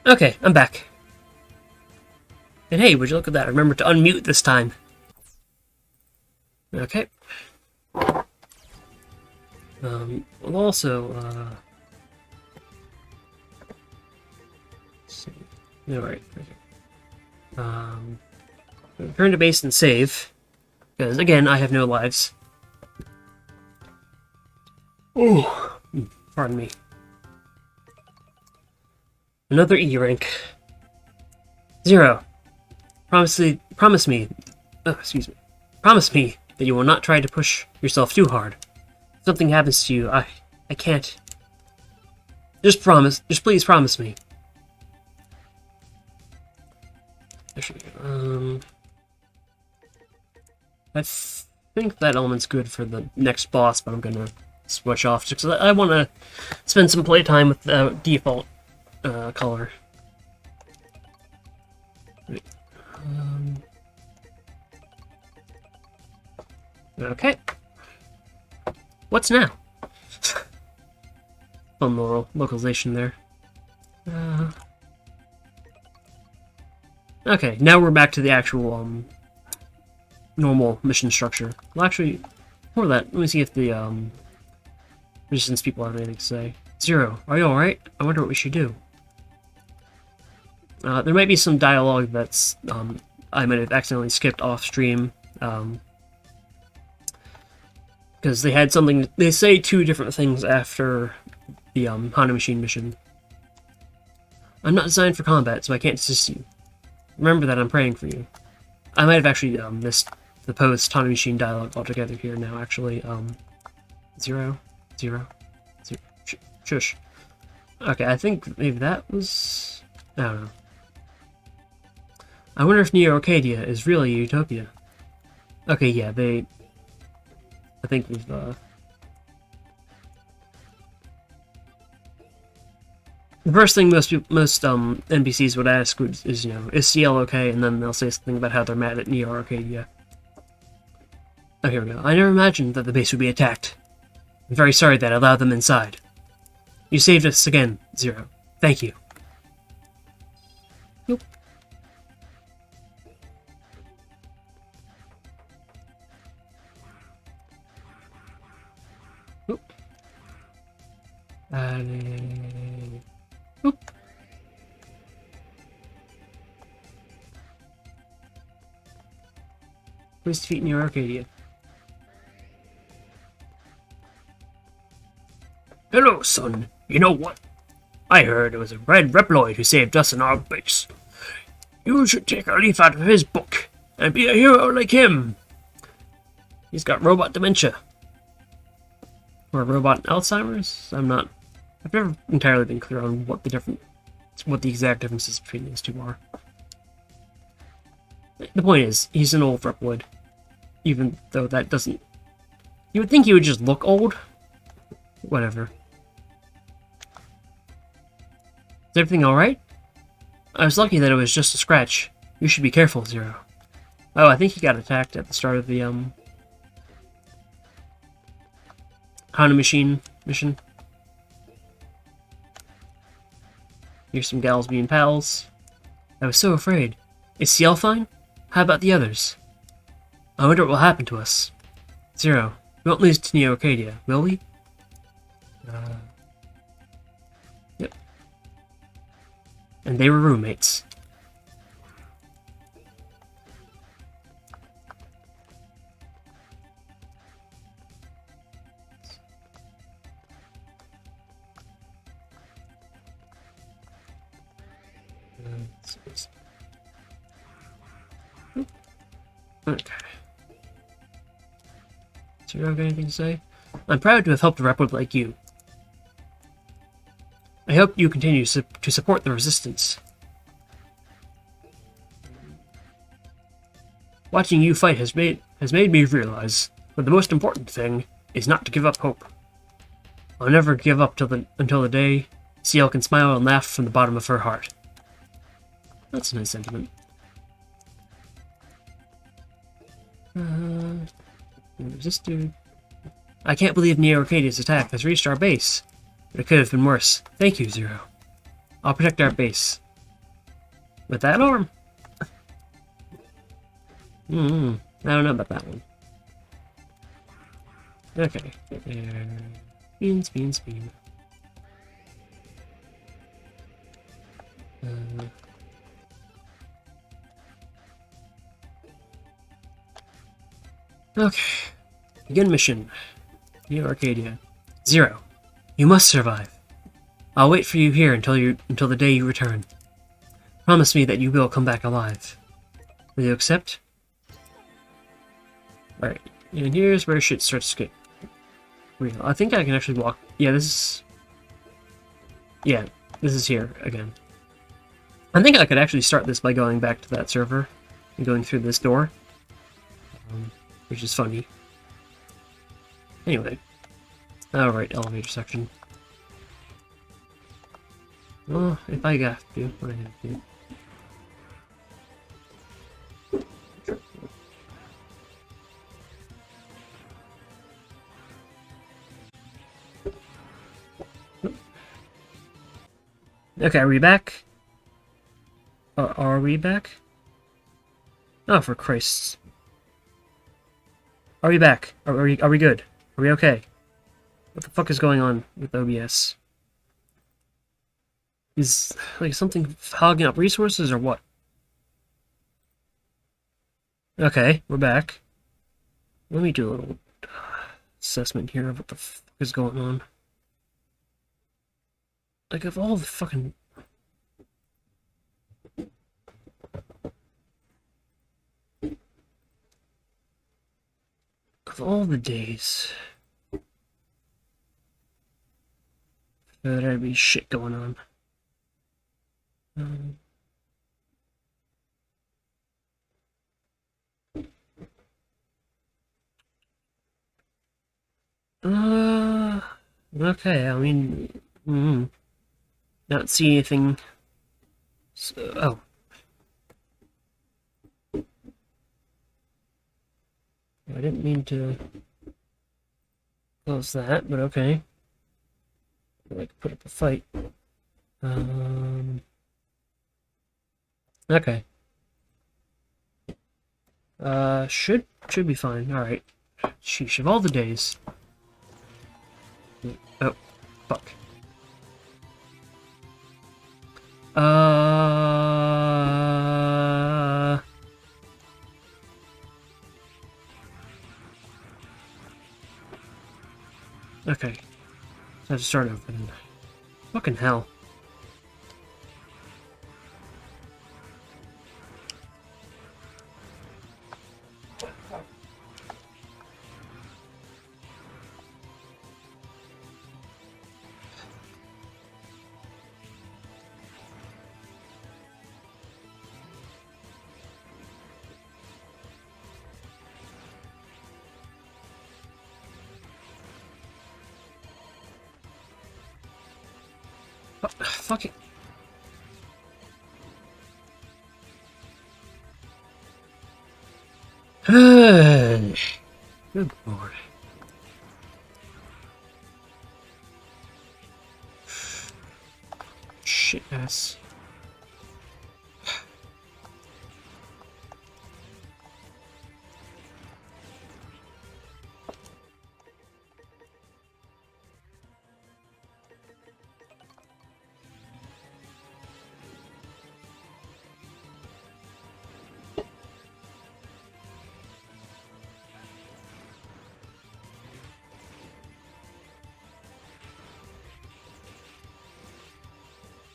S1: Okay, I'm back. And hey, would you look at that? Remember to unmute this time. Okay. We'll also, let's see. Alright. Return to base and save. Because, again, I have no lives. Oh, pardon me. Another E rank. 0. Promise me. Oh, excuse me. Promise me that you will not try to push yourself too hard. If something happens to you, I can't. Just promise. Just please promise me. I think that element's good for the next boss, but I'm gonna switch off just because I want to spend some playtime with the default color. Okay. What's now? Fun little localization there. Okay, now we're back to the actual normal mission structure. Well, actually, before that, let me see if the Resistance people have anything to say. 0, are you alright? I wonder what we should do. There might be some dialogue that's I might have accidentally skipped off stream. Because they had something. They say 2 different things after the Honda Machine mission. I'm not designed for combat, so I can't assist you. Remember that I'm praying for you. I might have actually missed the post-Honda Machine dialogue altogether here now, actually. 0. Shush. Okay, I think maybe that was... I don't know. I wonder if Neo Arcadia is really a utopia. Okay, yeah, they... I think we've, The first thing most NPCs would ask is, is CL okay? And then they'll say something about how they're mad at Neo Arcadia. Oh, here we go. I never imagined that the base would be attacked. I'm very sorry that I allowed them inside. You saved us again, Zero. Thank you. Nope. Nope. Nope. Please defeat Neo Arcadia. Hello, son. You know what? I heard it was a red Reploid who saved us in our base. You should take a leaf out of his book and be a hero like him. He's got robot dementia. Or robot Alzheimer's? I've never entirely been clear on what the exact differences between these two are. The point is, he's an old Reploid. Even though that doesn't... You would think he would just look old. Whatever. Is everything alright? I was lucky that it was just a scratch. You should be careful, Zero. Oh, I think he got attacked at the start of the, Honda Machine mission. Here's some gals being pals. I was so afraid. Is CL fine? How about the others? I wonder what will happen to us. Zero, we won't lose to Neo Arcadia, will we? Yep. And they were roommates. Okay. So you have anything to say? I'm proud to have helped a Reploid like you. I hope you continue to support the Resistance. Watching you fight has made me realize that the most important thing is not to give up hope. I'll never give up until the day CL can smile and laugh from the bottom of her heart. That's a nice sentiment. Who's this dude? I can't believe Neo Arcadia's attack has reached our base. But it could have been worse. Thank you, Zero. I'll protect our base. With that arm? I don't know about that one. Okay. Spin. Okay. Begin mission. Neo Arcadia. Zero. You must survive. I'll wait for you here until the day you return. Promise me that you will come back alive. Will you accept? Alright, and here's where shit starts to get real. I think I can actually walk. Yeah, this is here again. I think I could actually start this by going back to that server and going through this door, which is funny. Anyway, alright, elevator section. Well, if I have to, I have to. Okay, are we back? Are we back? Oh, for Christ's. Are we back? Are we good? Are we okay? What the fuck is going on with OBS? Is, like, something hogging up resources or what? Okay, we're back. Let me do a little assessment here of what the fuck is going on. Like, of all the fucking... Of all the days... There'd be shit going on. Okay, I mean... Not see anything. So, oh. I didn't mean to close that, but okay. I like put up a fight. Okay. Should be fine. All right. Sheesh, of all the days. Oh, fuck. Okay. So I have to start over then. Fucking hell. Fucking. Good lord. Shit ass.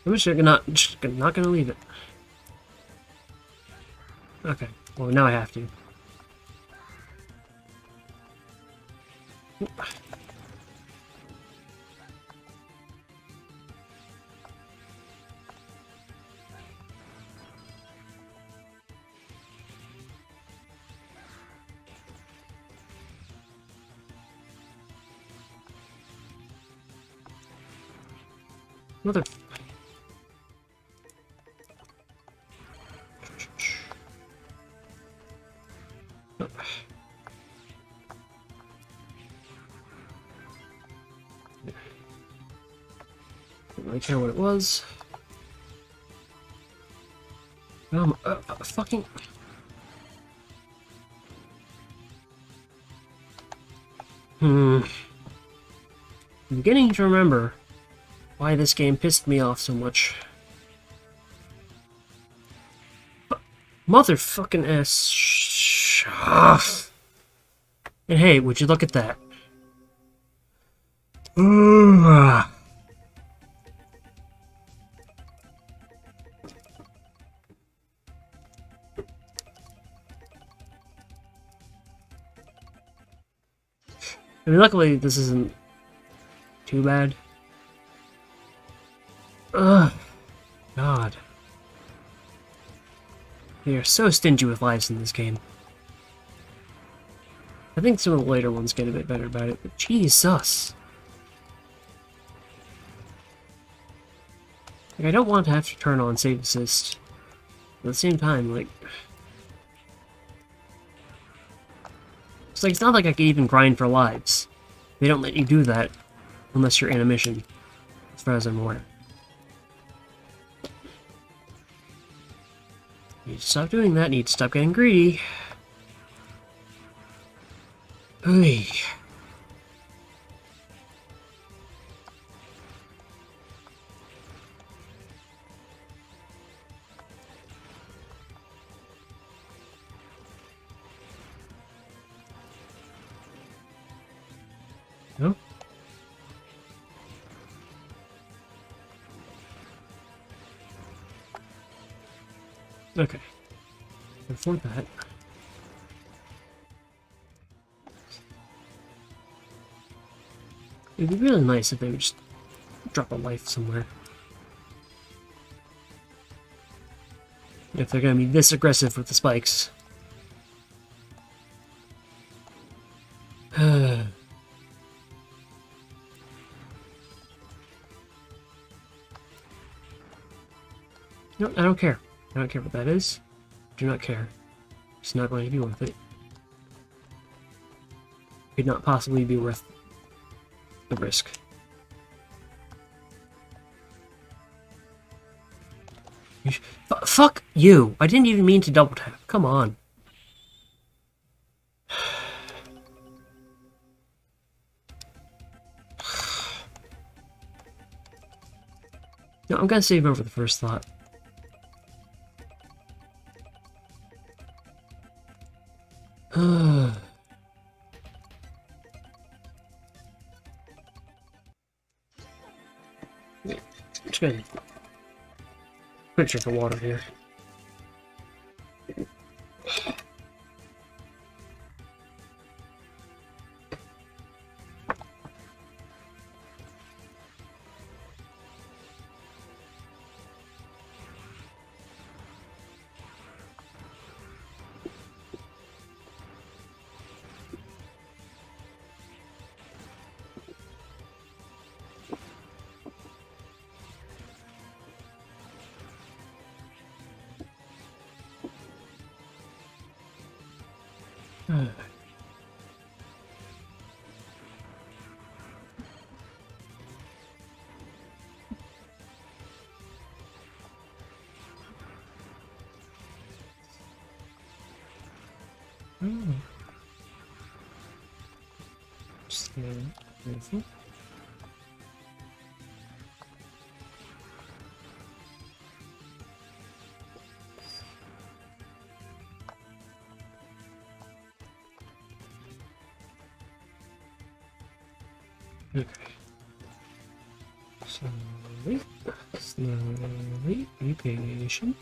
S1: I'm just not gonna leave it. Okay. Well, now I have to. Mother. Didn't really care what it was. Fucking. I'm beginning to remember why this game pissed me off so much. Motherfucking ass. And hey, would you look at that? I mean, luckily this isn't too bad. Ugh. God. They are so stingy with lives in this game. I think some of the later ones get a bit better about it, but Jesus. Like, I don't want to have to turn on save assist. But at the same time, like... it's not like I can even grind for lives. They don't let you do that unless you're in a mission, as far as I'm aware. You need to stop doing that, you need to stop getting greedy. Oy. No? Okay. Before that... it'd be really nice if they would just drop a life somewhere. If they're gonna be this aggressive with the spikes. No, I don't care. I don't care what that is. Do not care. It's not going to be worth it. Could not possibly be worth the risk. Fuck you! I didn't even mean to double tap. Come on. No, I'm gonna save over the first thought. I'm just gonna quick drink of water here. Okay. Slowly, slowly, be patient.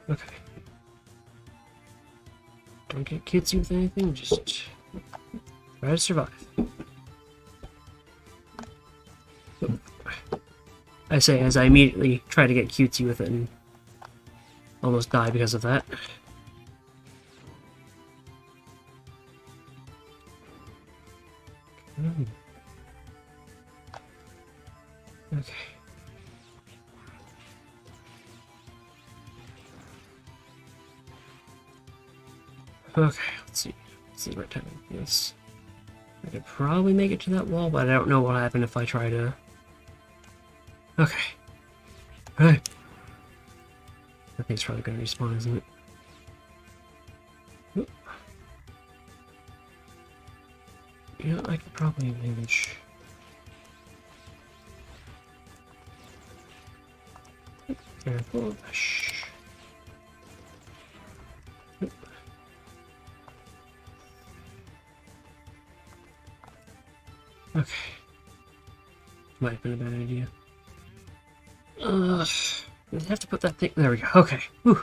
S1: Okay. Don't get cutesy with anything, just try to survive. I say as I immediately try to get cutesy with it and almost die because of that. Okay. Okay, let's see. This is the right time. Yes. I could probably make it to that wall, but I don't know what'll happen if I try to... Okay. Alright. That thing's probably gonna respawn, isn't it? Oop. Yeah, I could probably manage... Careful. Shh. Okay. Might have been a bad idea. We have to put that thing... There we go. Okay. Whew.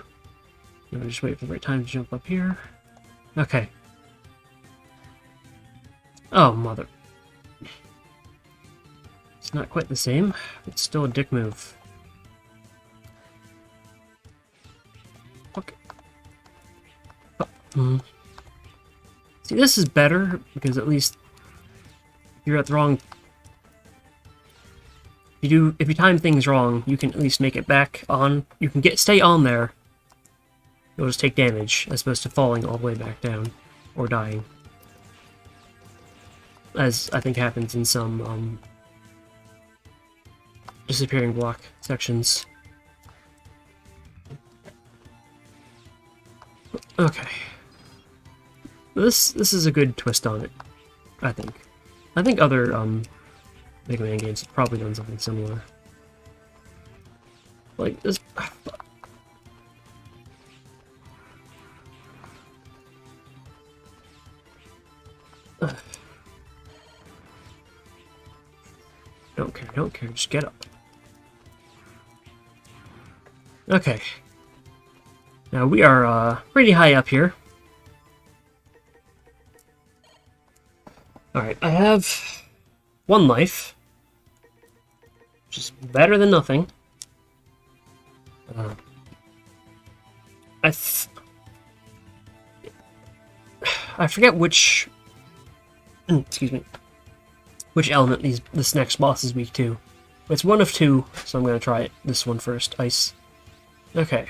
S1: Now just wait for the right time to jump up here. Okay. Oh, mother. It's not quite the same. It's still a dick move. Okay. Oh. See, this is better, because at least if you're at the wrong... If you time things wrong, you can at least make it back on. You can stay on there. You'll just take damage, as opposed to falling all the way back down. Or dying. As I think happens in some, disappearing block sections. Okay. This is a good twist on it, I think. I think other, Mega Man games have probably done something similar. Like, this... Don't care, just get up. Okay. Now we are, pretty high up here. Alright, I have 1 life. Which is better than nothing. I forget which... Excuse me. which element this next boss is weak to. It's one of two, so I'm going to try this one first. Ice. Okay.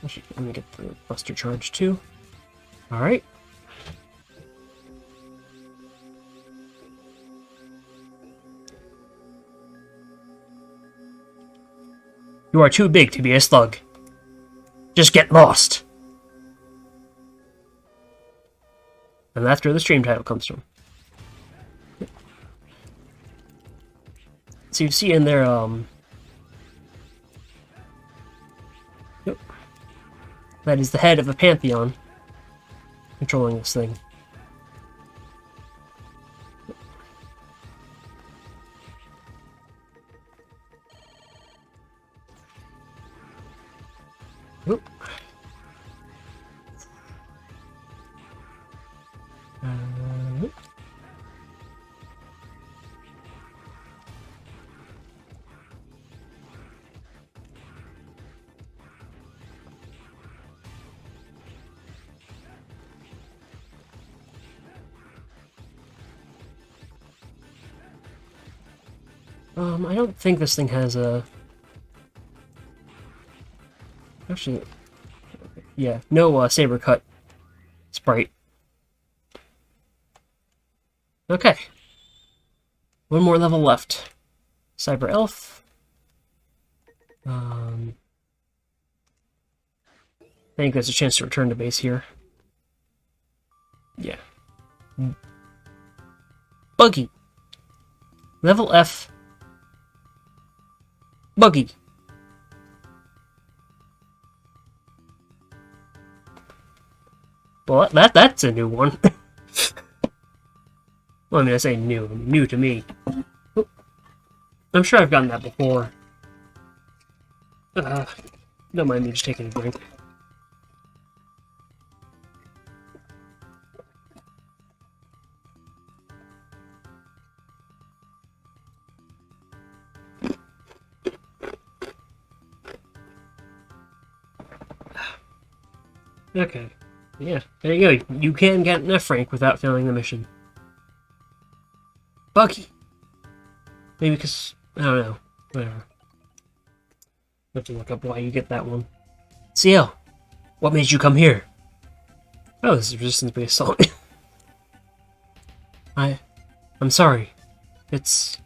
S1: Actually, let me get the Buster Charge too. Alright. You are too big to be a slug. Just get lost. And that's where the stream title comes from. So you see in there, yep, that is the head of a pantheon controlling this thing. Oop. I don't think this thing has a... Actually, yeah, no saber cut sprite. Okay. One more level left. Cyber Elf. I think there's a chance to return to base here. Yeah. Buggy. Level F. Buggy. Well, that's a new one. Well, I mean, I say new. New to me. Oop. I'm sure I've gotten that before. Don't mind me just taking a drink. Okay. Yeah, there you go. You can get an F rank without failing the mission. Buggy! Maybe because... I don't know. Whatever. I have to look up why you get that one. CL, what made you come here? Oh, this is resistance-based song. I'm sorry. It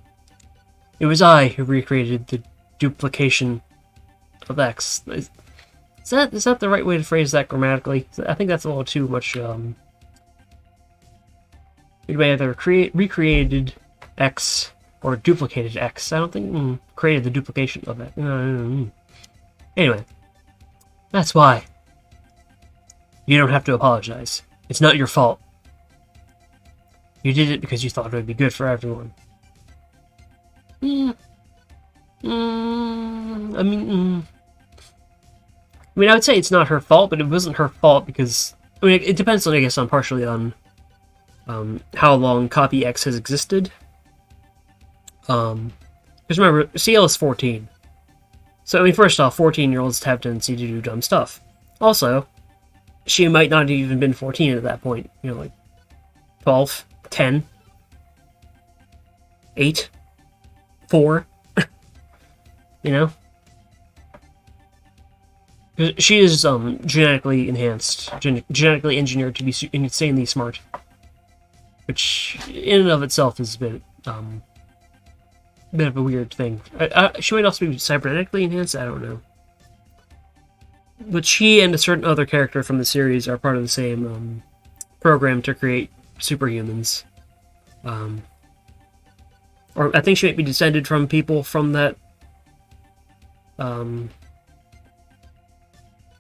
S1: was I who recreated the duplication of X. Is that the right way to phrase that grammatically? I think that's a little too much, you either recreated X or duplicated X. I don't think created the duplication of it. Anyway, that's why. You don't have to apologize. It's not your fault. You did it because you thought it would be good for everyone. I mean, I would say it's not her fault, but it wasn't her fault because... I mean, it depends, I guess, partially on how long Copy X has existed. Because remember, CL is 14. So, I mean, first off, 14-year-olds have tendency to do dumb stuff. Also, she might not have even been 14 at that point. You know, like 12, 10, 8, 4. You know? She is genetically enhanced, genetically engineered to be insanely smart. Which, in and of itself, is a bit of a weird thing. She might also be cybernetically enhanced, I don't know. But she and a certain other character from the series are part of the same program to create superhumans. Or I think she might be descended from people from that.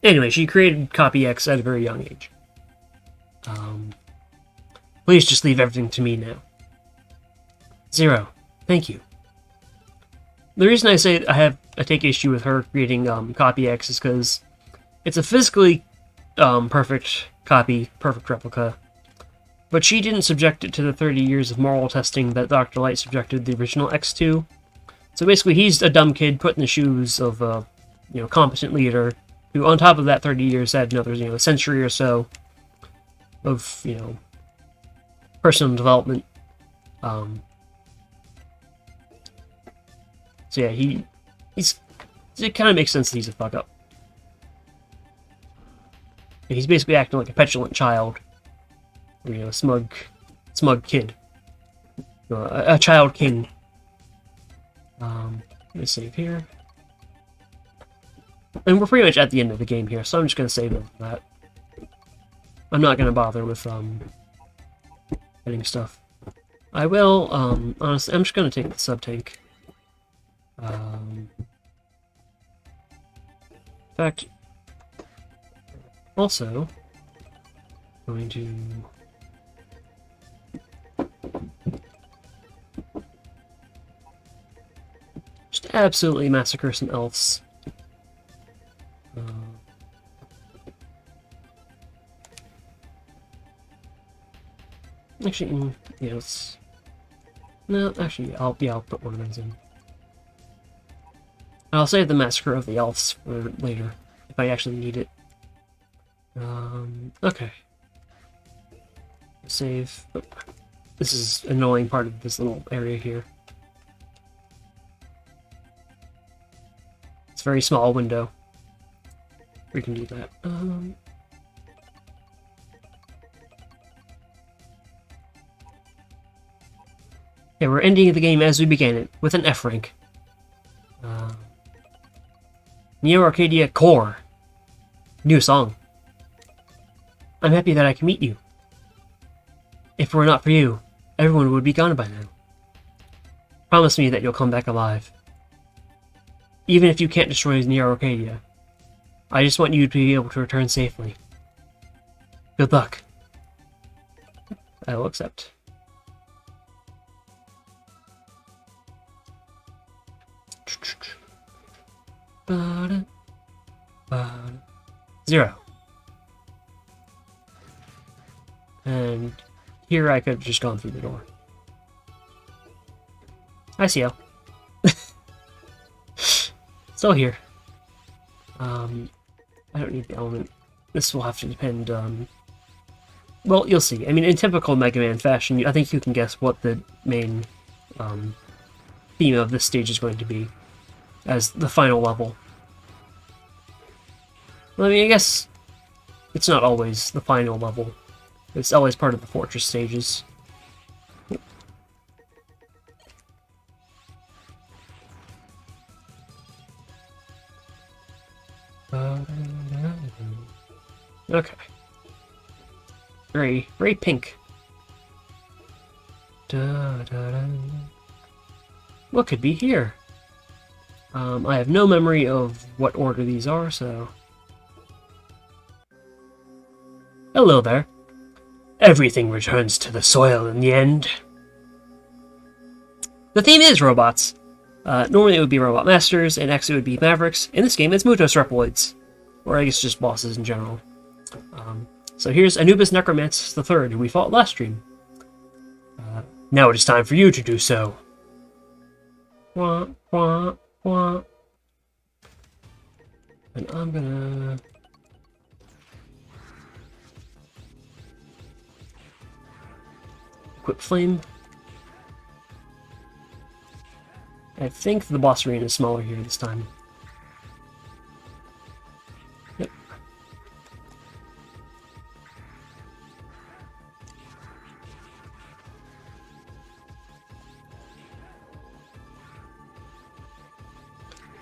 S1: Anyway, she created Copy X at a very young age. Please just leave everything to me now. Zero. Thank you. The reason I say I take issue with her creating Copy X is because it's a physically perfect copy, perfect replica, but she didn't subject it to the 30 years of moral testing that Dr. Light subjected the original X to. So basically, he's a dumb kid put in the shoes of a competent leader who, on top of that 30 years, had another a century or so of personal development So yeah, it kind of makes sense that he's a fuck up. He's basically acting like a petulant child, or, a smug kid, a child king. Let me save here, and we're pretty much at the end of the game here, so I'm just gonna save that. I'm not gonna bother with getting stuff. I will, honestly, I'm just gonna take the sub-tank. In fact, also, going to just absolutely massacre some elves. Actually, yeah, let's... No, actually, I'll put one of those in. I'll save the massacre of the elves for later, if I actually need it. Okay. Save. Oh, this is an annoying part of this little area here. It's a very small window. We can do that. Yeah, we're ending the game as we began it, with an F rank. Neo Arcadia Core. New song. I'm happy that I can meet you. If it were not for you, everyone would be gone by now. Promise me that you'll come back alive. Even if you can't destroy Neo Arcadia, I just want you to be able to return safely. Good luck. I will accept. Zero. And here I could have just gone through the door. I see you. Still here. I don't need the element. This will have to depend on... Well, you'll see. I mean, in typical Mega Man fashion, I think you can guess what the main theme of this stage is going to be as the final level. Well, I mean, I guess it's not always the final level. It's always part of the fortress stages. Okay. Very pink. What could be here? I have no memory of what order these are, so... Hello there. Everything returns to the soil in the end. The theme is robots. Normally it would be Robot Masters, and actually it would be Mavericks. In this game, it's Mutos Reploids. Or I guess just bosses in general. So here's Anubis Necromancer III, who we fought last stream. Now it is time for you to do so. Wah, wah, wah. And I'm gonna... Equip Flame. I think the boss arena is smaller here this time. Yep.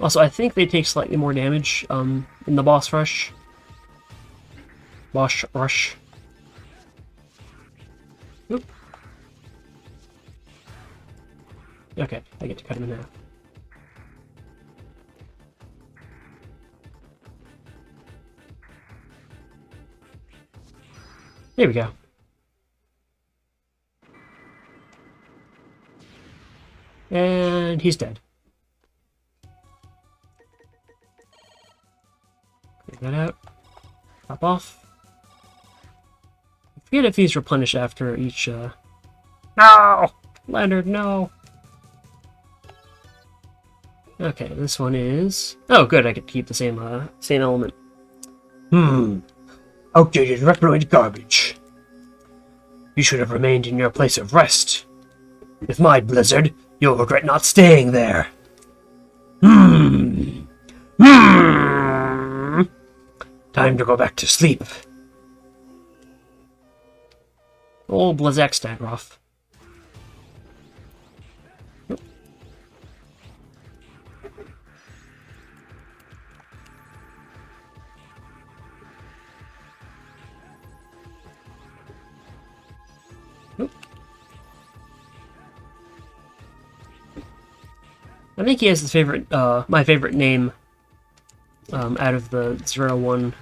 S1: Also, I think they take slightly more damage in the boss rush. Boss rush. Oop. Okay, I get to cut him in half. There we go. And he's dead. Clear that out. Pop off. I forget if he's replenished after each, No! Leonard, no! Okay, this one is... Oh, good, I get to keep the same element. Outdated Reploid garbage. You should have remained in your place of rest. With my blizzard, you'll regret not staying there. Time to go back to sleep. Old Blazak Stagroff. I think he has his favorite, my favorite name, out of the 0-1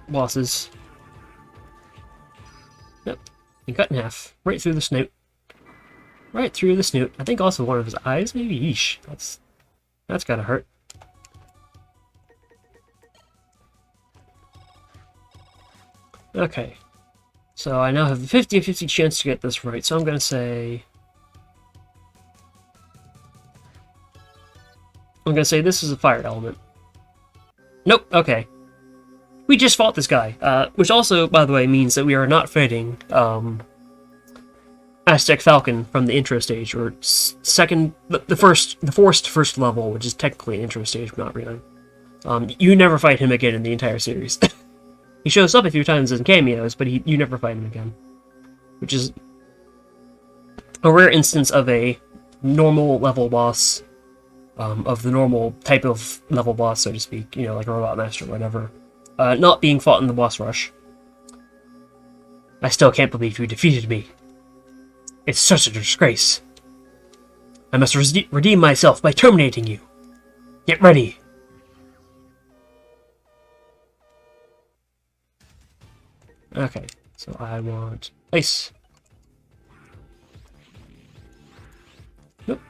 S1: bosses. Yep, and cut in half, right through the snoot. Right through the snoot. I think also one of his eyes, maybe? Yeesh, that's gotta hurt. Okay, so I now have the 50-50 chance to get this right, so I'm gonna say... this is a fire element. Nope, okay. We just fought this guy, which also, by the way, means that we are not fighting, Aztec Falcon from the intro stage, or the forced first level, which is technically an intro stage, but not really. You never fight him again in the entire series. He shows up a few times in cameos, but you never fight him again. Which is a rare instance of a normal level boss, of the normal type of level boss, so to speak, you know, like a Robot Master or whatever, not being fought in the boss rush. I still can't believe you defeated me. It's such a disgrace. I must redeem myself by terminating you. Get ready. Okay, so I want ice. Nope.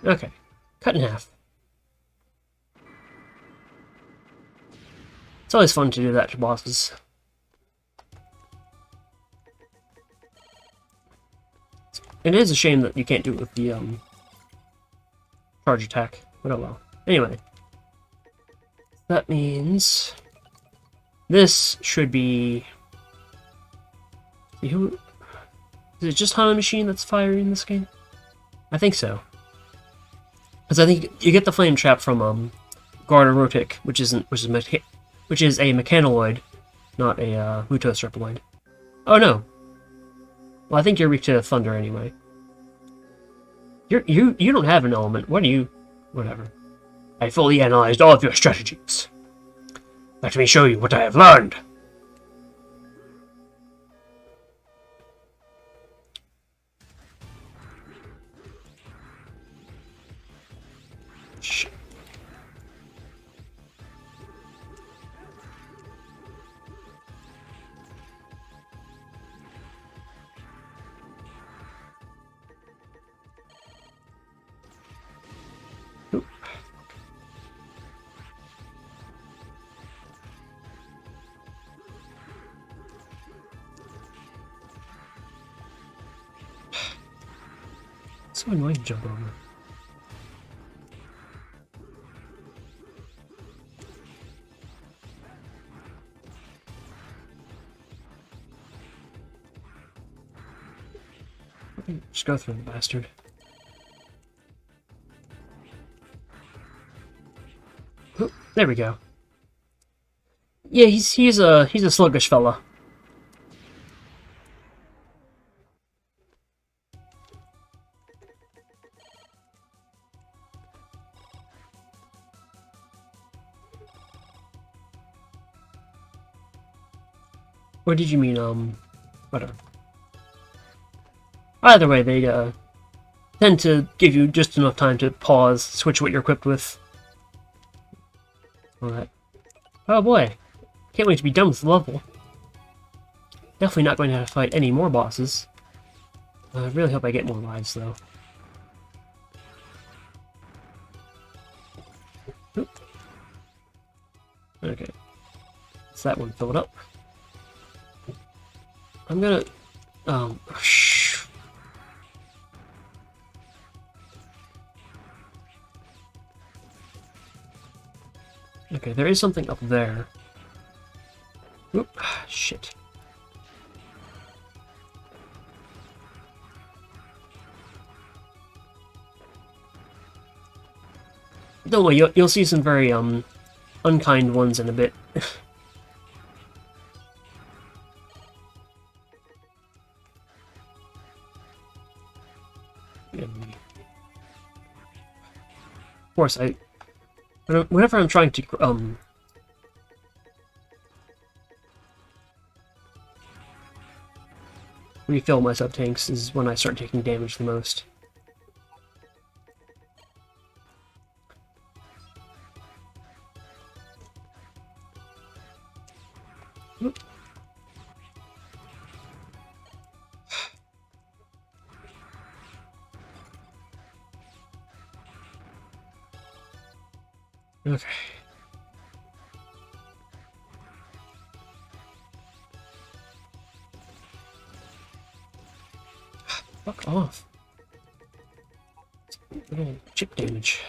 S1: Okay, cut in half. It's always fun to do that to bosses. It is a shame that you can't do it with the charge attack, but oh well. Anyway, that means this should be... Is it just Hana Machine that's firing this game? I think so. Because I think you get the flame trap from Garda Rotic, which is a mechanoid, not a Mutos Reploid. Oh no. Well, I think you're weak to thunder anyway. You don't have an element. What do you? Whatever. I fully analyzed all of your strategies. Let me show you what I have learned. Shh. So annoying to jump over. Okay, just go through the bastard. Oh, there we go. Yeah, he's a sluggish fella. Or did you mean, whatever. Either way, they, tend to give you just enough time to pause, switch what you're equipped with. All that. Oh boy. Can't wait to be done with the level. Definitely not going to have to fight any more bosses. I really hope I get more lives, though. Oop. Okay. So that one filled up. I'm gonna... Okay, there is something up there. Oop, shit. Don't worry, you'll see some very, unkind ones in a bit. Of course, whenever I'm trying to, refill my sub-tanks is when I start taking damage the most. Oop. Okay. Fuck off. Little chip damage.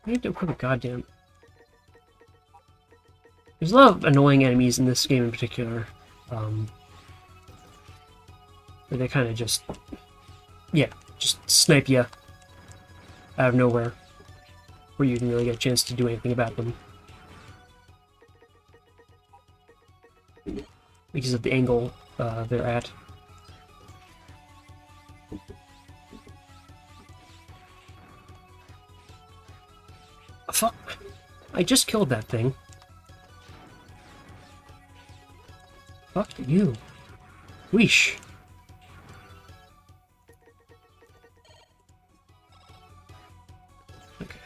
S1: I need to equip a goddamn... There's a lot of annoying enemies in this game in particular. Where they kind of just... Yeah, just snipe you out of nowhere. Where you didn't really get a chance to do anything about them. Because of the angle they're at. Oh, fuck! I just killed that thing. Fuck you. Weesh. Okay.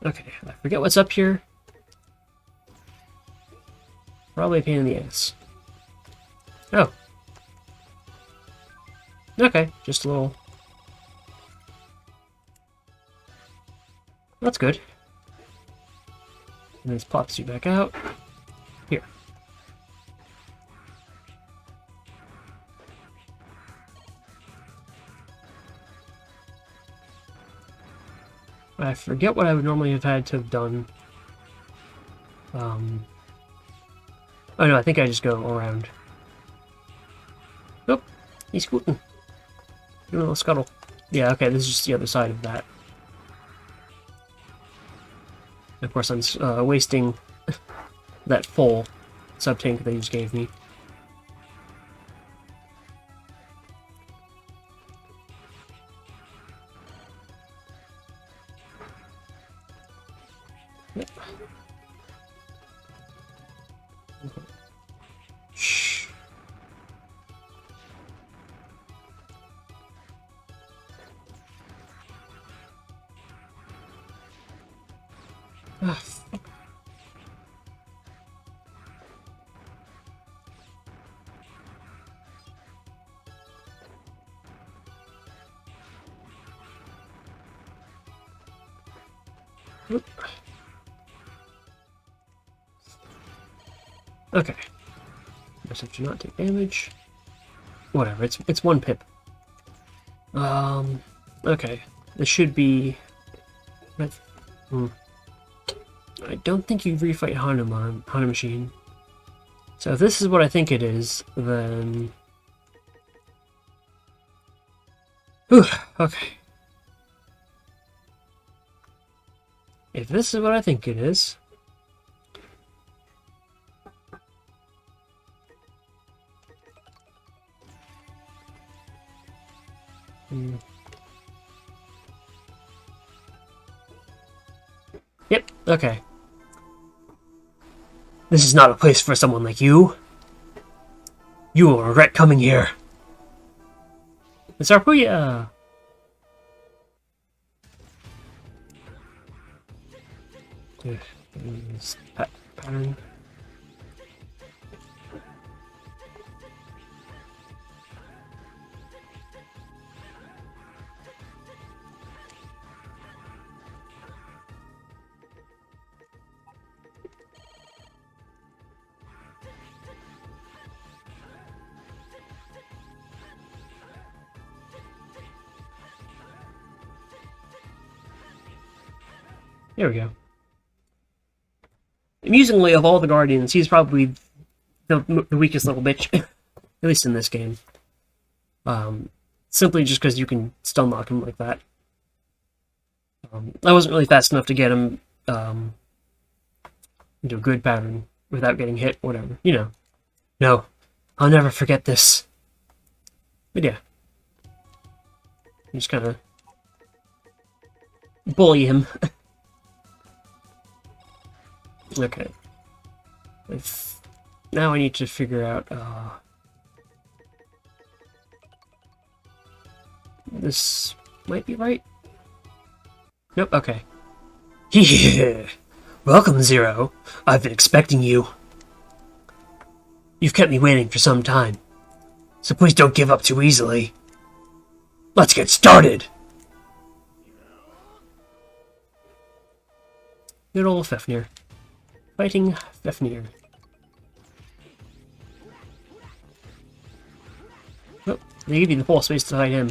S1: Okay, I forget what's up here. Probably a pain in the ass. Oh. Okay, just a little... That's good. And this pops you back out. Here. I forget what I would normally have had to have done. Oh no, I think I just go around. Nope, he's scooting. Doing a little scuttle. Yeah, okay, this is just the other side of that. Of course, I'm wasting that full sub-tank they just gave me. Yep. Okay. Shh. Ah, fuck. Oop. Okay. Guess I have to not take damage. Whatever, it's one pip. Okay. This should be... I don't think you refight Hana Machine. So if this is what I think it is, then... Whew, okay. If this is what I think it is... Yep, okay. This is not a place for someone like you. You will regret coming here. It's Arcadia. Pattern. There we go. Amusingly, of all the Guardians, he's probably the weakest little bitch, at least in this game. Simply just because you can stun lock him like that. I wasn't really fast enough to get him into a good pattern without getting hit, whatever. You know. No, I'll never forget this. But yeah. You just kind of bully him. Okay. Now I need to figure out, this might be right? Nope, okay. Yeah! Welcome, Zero. I've been expecting you. You've kept me waiting for some time, so please don't give up too easily. Let's get started! Good old Fafnir. Fighting Fafnir. Oh, they give you the full space to fight him.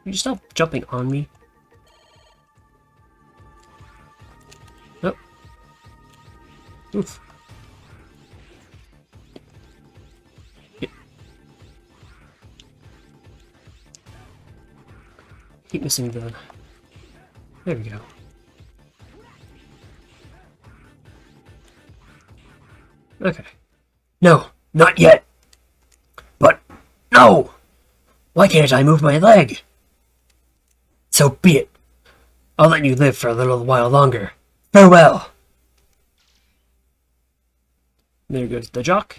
S1: You stop jumping on me. Oh. Oof. Yeah. Keep missing the... There we go. Okay. No, not yet. But, no! Why can't I move my leg? So be it. I'll let you live for a little while longer. Farewell! There goes the jock.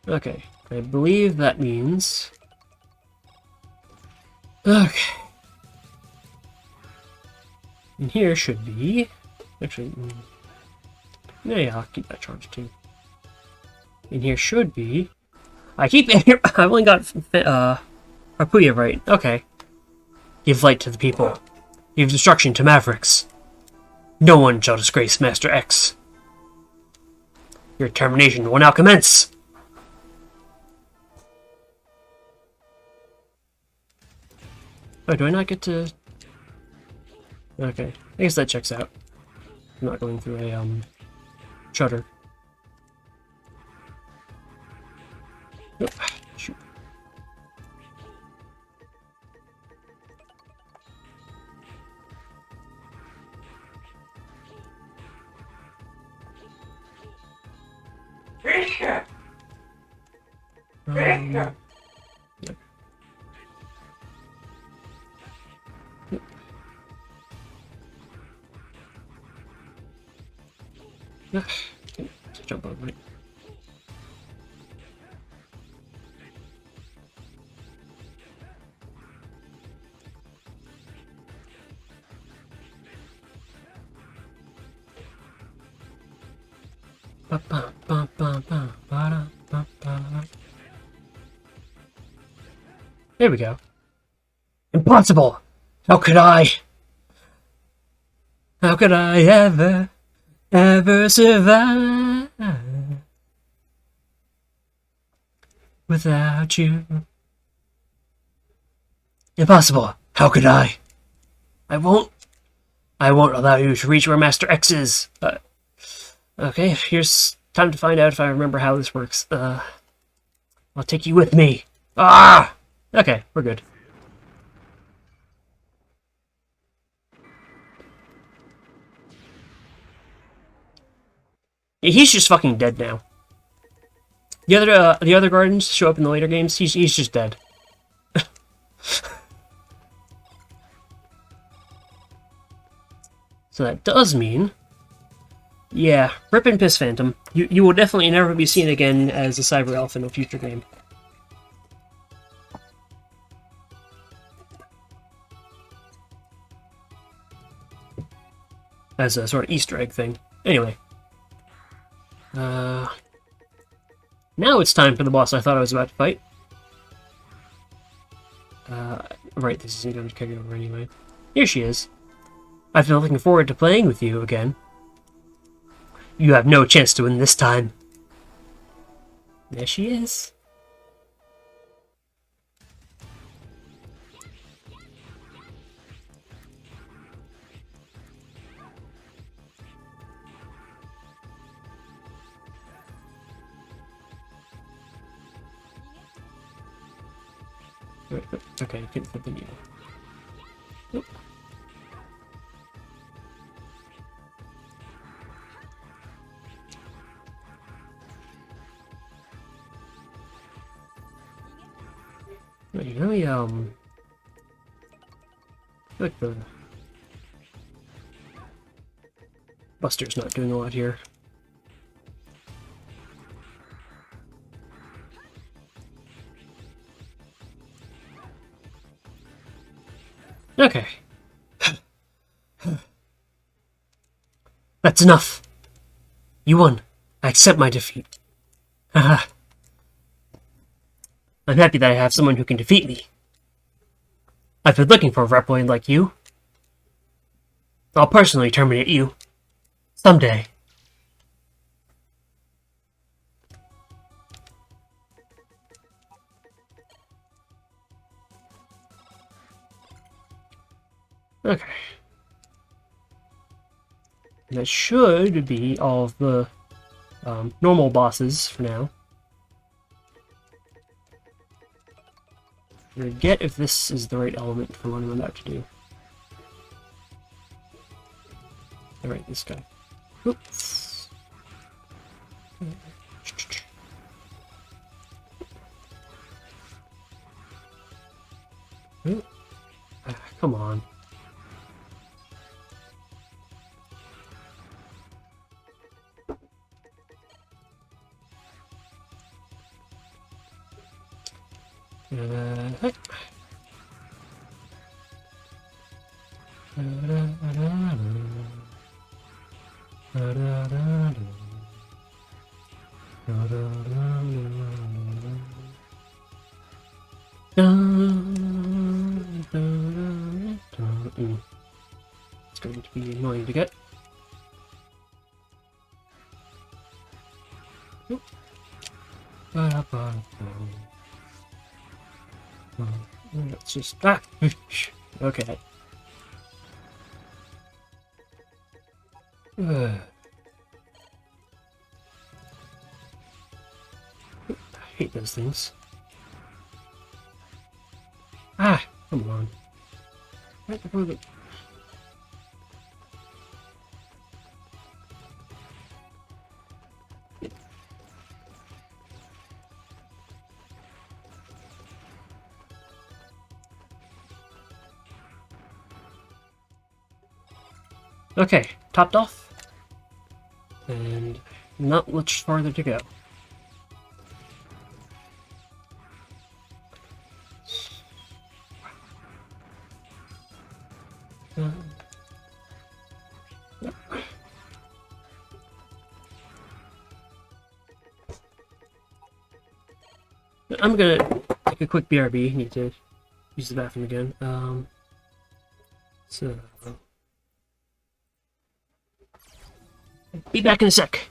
S1: Okay, I believe that means... Okay. And here should be... Actually... Yeah, I'll keep that charge too. And here should be... I've only got Arcadia right. Okay. Give light to the people. Give destruction to Mavericks. No one shall disgrace Master X. Your termination will now commence. Oh, do I not get to... Okay. I guess that checks out. I'm not going through a, shutter. Oh, shoot. Yeah. Jump over it. There we go. Impossible! How could I ever survive without you? Impossible! How could I? I won't allow you to reach where Master X is. Okay, here's time to find out if I remember how this works. I'll take you with me. Ah! Okay, we're good. Yeah, he's just fucking dead now. The other Guardians show up in the later games. He's just dead. So that does mean, yeah, rip and piss Phantom. You will definitely never be seen again as a Cyber Elf in a future game. As a sort of Easter egg thing. Anyway. Now it's time for the boss I thought I was about to fight. right, this isn't going to carry over anyway. Here she is. I've been looking forward to playing with you again. You have no chance to win this time. There she is. Okay, I couldn't flip the needle. Nope. Really, like the Buster's not doing a lot here. Okay. That's enough. You won. I accept my defeat. Haha. I'm happy that I have someone who can defeat me. I've been looking for a Reploid like you. I'll personally terminate you. Someday. Okay. And that should be all of the normal bosses for now. Forget if this is the right element for what I'm about to do. Alright, this guy. Oops. Come on. Heck. It's going to be annoying to get. Let's just okay. I hate those things. Come on. Right before the... Okay, topped off. And not much farther to go. I'm gonna take a quick BRB. Need to use the bathroom again. So be back in a sec.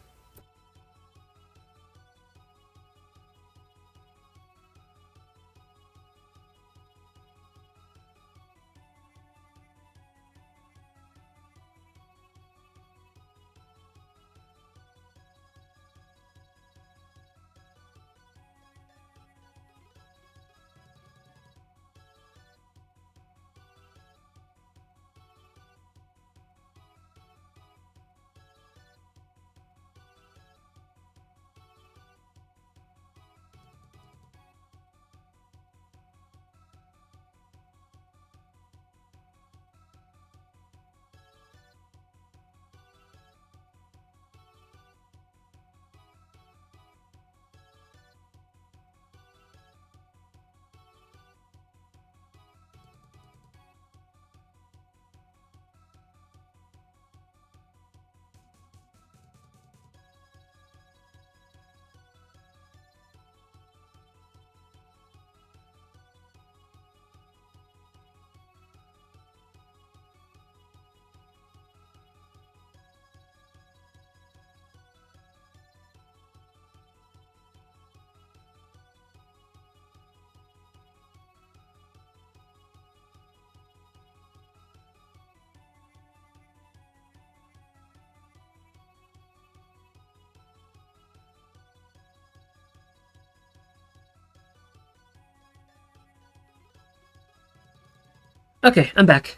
S1: Okay, I'm back.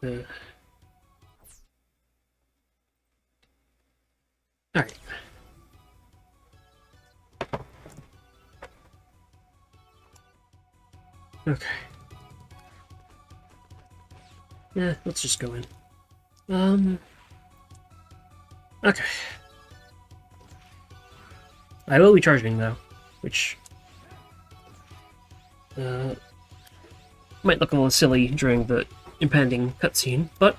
S1: Alright. Okay. Yeah, let's just go in. Okay. I will be charging, though, which might look a little silly during the impending cutscene, but...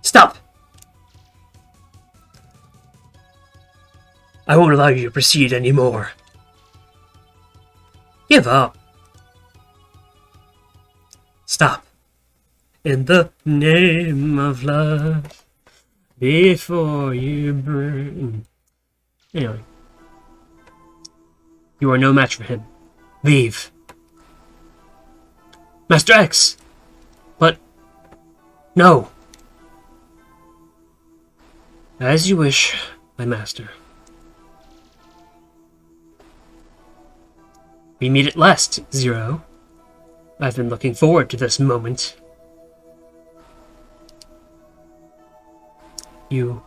S1: Stop! I won't allow you to proceed anymore. Give up. Stop. In the name of love, before you burn... Anyway. You are no match for him. Leave. Master X! But... No! As you wish, my master. We meet at last, Zero. I've been looking forward to this moment. You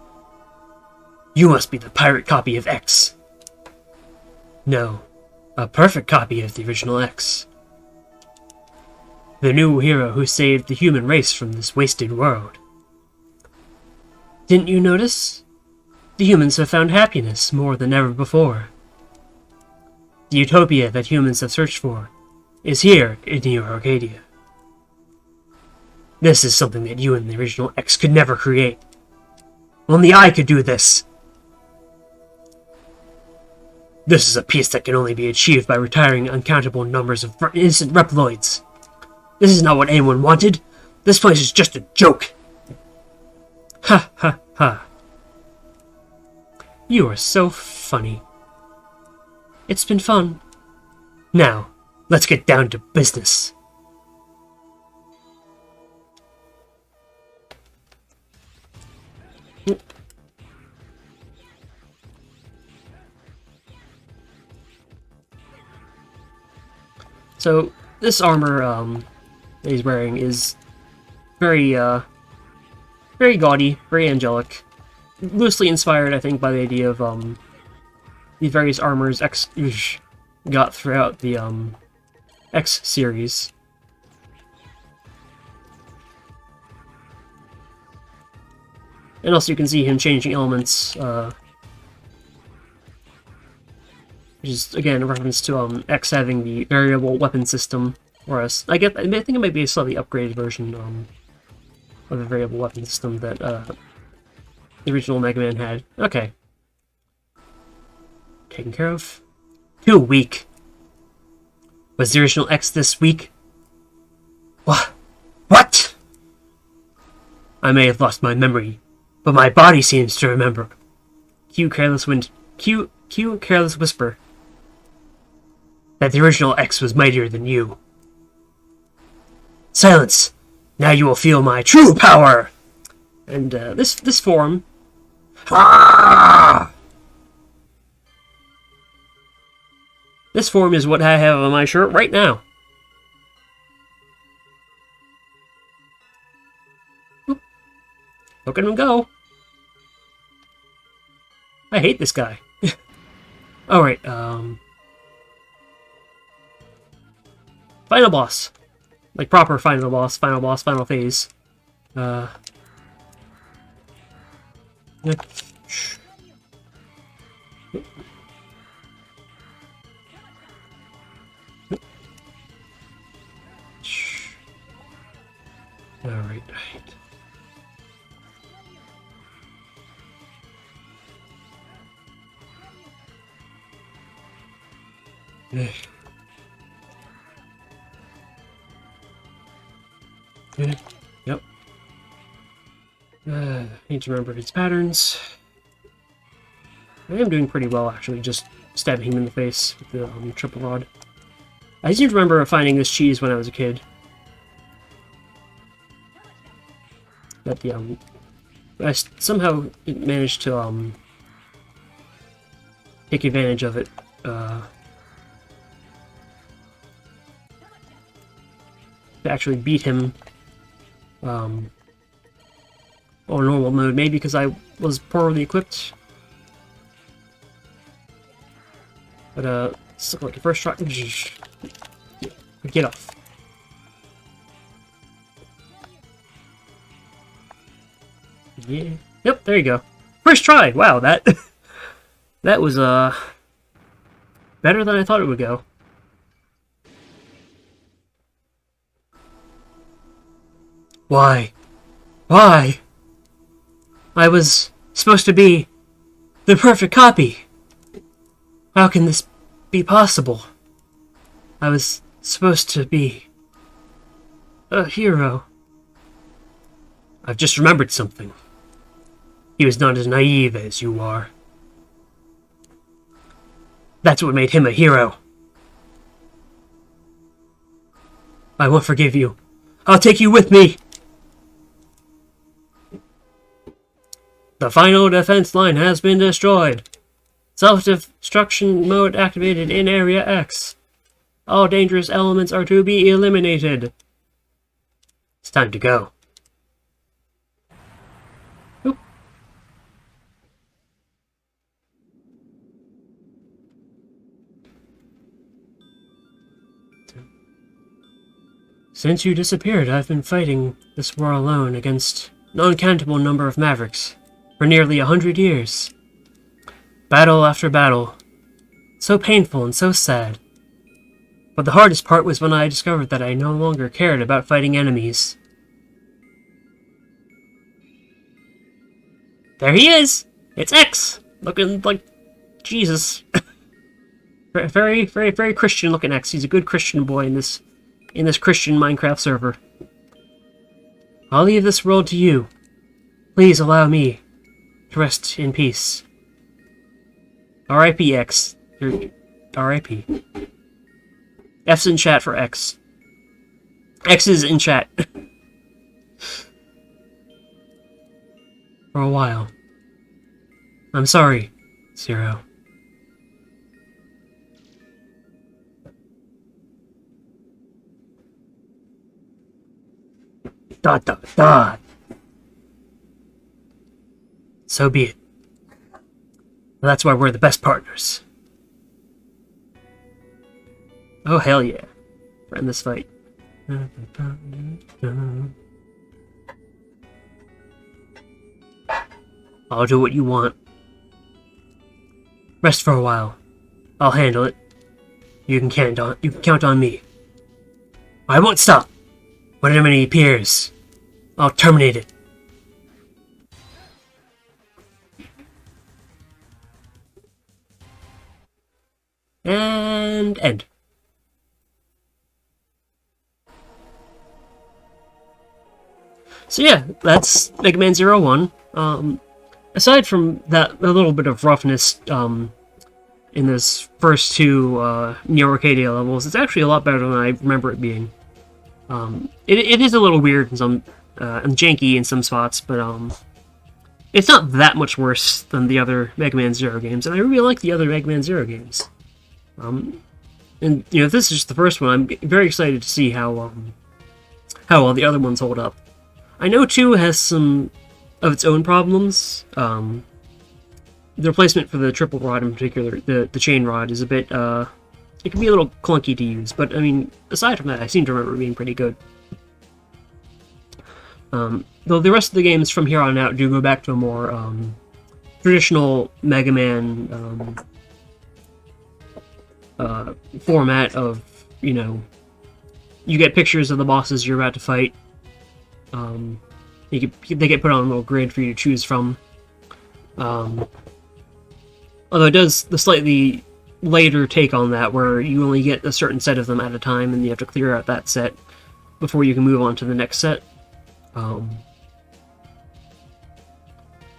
S1: must be the pirate copy of X. No, a perfect copy of the original X. The new hero who saved the human race from this wasted world. Didn't you notice? The humans have found happiness more than ever before. The utopia that humans have searched for is here in New Arcadia. This is something that you and the original X could never create. Only I could do this. This is a peace that can only be achieved by retiring uncountable numbers of innocent Reploids. This is not what anyone wanted. This place is just a joke. Ha ha ha. You are so funny. It's been fun. Now, let's get down to business. So, this armor that he's wearing is very gaudy, very angelic. Loosely inspired, I think, by the idea of the various armors X got throughout the X series. And also you can see him changing elements, which is, again, a reference to X having the variable weapon system, whereas I think it might be a slightly upgraded version of the variable weapon system that the original Mega Man had. Okay. Taken care of. Too weak. Was the original X this weak? What? I may have lost my memory, but my body seems to remember. Cue careless whisper. That the original X was mightier than you. Silence! Now you will feel my true power! And this form... Ah! This form is what I have on my shirt right now. Look at him go. I hate this guy. Alright, final boss. Like proper final boss, final phase. Alright. Yep. Need to remember his patterns. I am doing pretty well, actually, just stabbing him in the face with the triple rod. I seem to remember finding this cheese when I was a kid. But I somehow managed to take advantage of it to actually beat him on normal mode. Maybe because I was poorly equipped. But let's look like your first try. Get off. Yeah. Yep, there you go. First try! Wow, that that was better than I thought it would go. Why? Why? I was supposed to be the perfect copy. How can this be possible? I was supposed to be a hero. I've just remembered something. He was not as naive as you are. That's what made him a hero. I won't forgive you. I'll take you with me. The final defense line has been destroyed. Self-destruction mode activated in Area X. All dangerous elements are to be eliminated. It's time to go. Oop. Since you disappeared, I've been fighting this war alone against an uncountable number of Mavericks for nearly 100 years. Battle after battle. So painful and so sad. But the hardest part was when I discovered that I no longer cared about fighting enemies. There he is! It's X! Looking like Jesus. Very, very, very Christian looking X. He's a good Christian boy in this Christian Minecraft server. I'll leave this world to you. Please allow me to rest in peace. R.I.P. X. R.I.P. F's in chat for X. X is in chat. For a while. I'm sorry, Zero. Dot dot dot. So be it. Well, that's why we're the best partners. Oh, hell yeah. We're in this fight. I'll do what you want. Rest for a while. I'll handle it. You can count on me. I won't stop. When an enemy appears, I'll terminate it. And end. So yeah, that's Mega Man 01. Aside from that, a little bit of roughness in this first two Neo Arcadia levels, it's actually a lot better than I remember it being. It is a little weird in some and janky in some spots, but it's not that much worse than the other Mega Man Zero games, and I really like the other Mega Man Zero games. And you know, if this is just the first one, I'm very excited to see how well the other ones hold up. I know 2 has some of its own problems. The replacement for the triple rod in particular, the chain rod, is a bit it can be a little clunky to use, but I mean, aside from that, I seem to remember it being pretty good. Though the rest of the games from here on out do go back to a more traditional Mega Man format of, you know, you get pictures of the bosses you're about to fight. They get put on a little grid for you to choose from. Although it does the slightly later take on that, where you only get a certain set of them at a time, and you have to clear out that set before you can move on to the next set.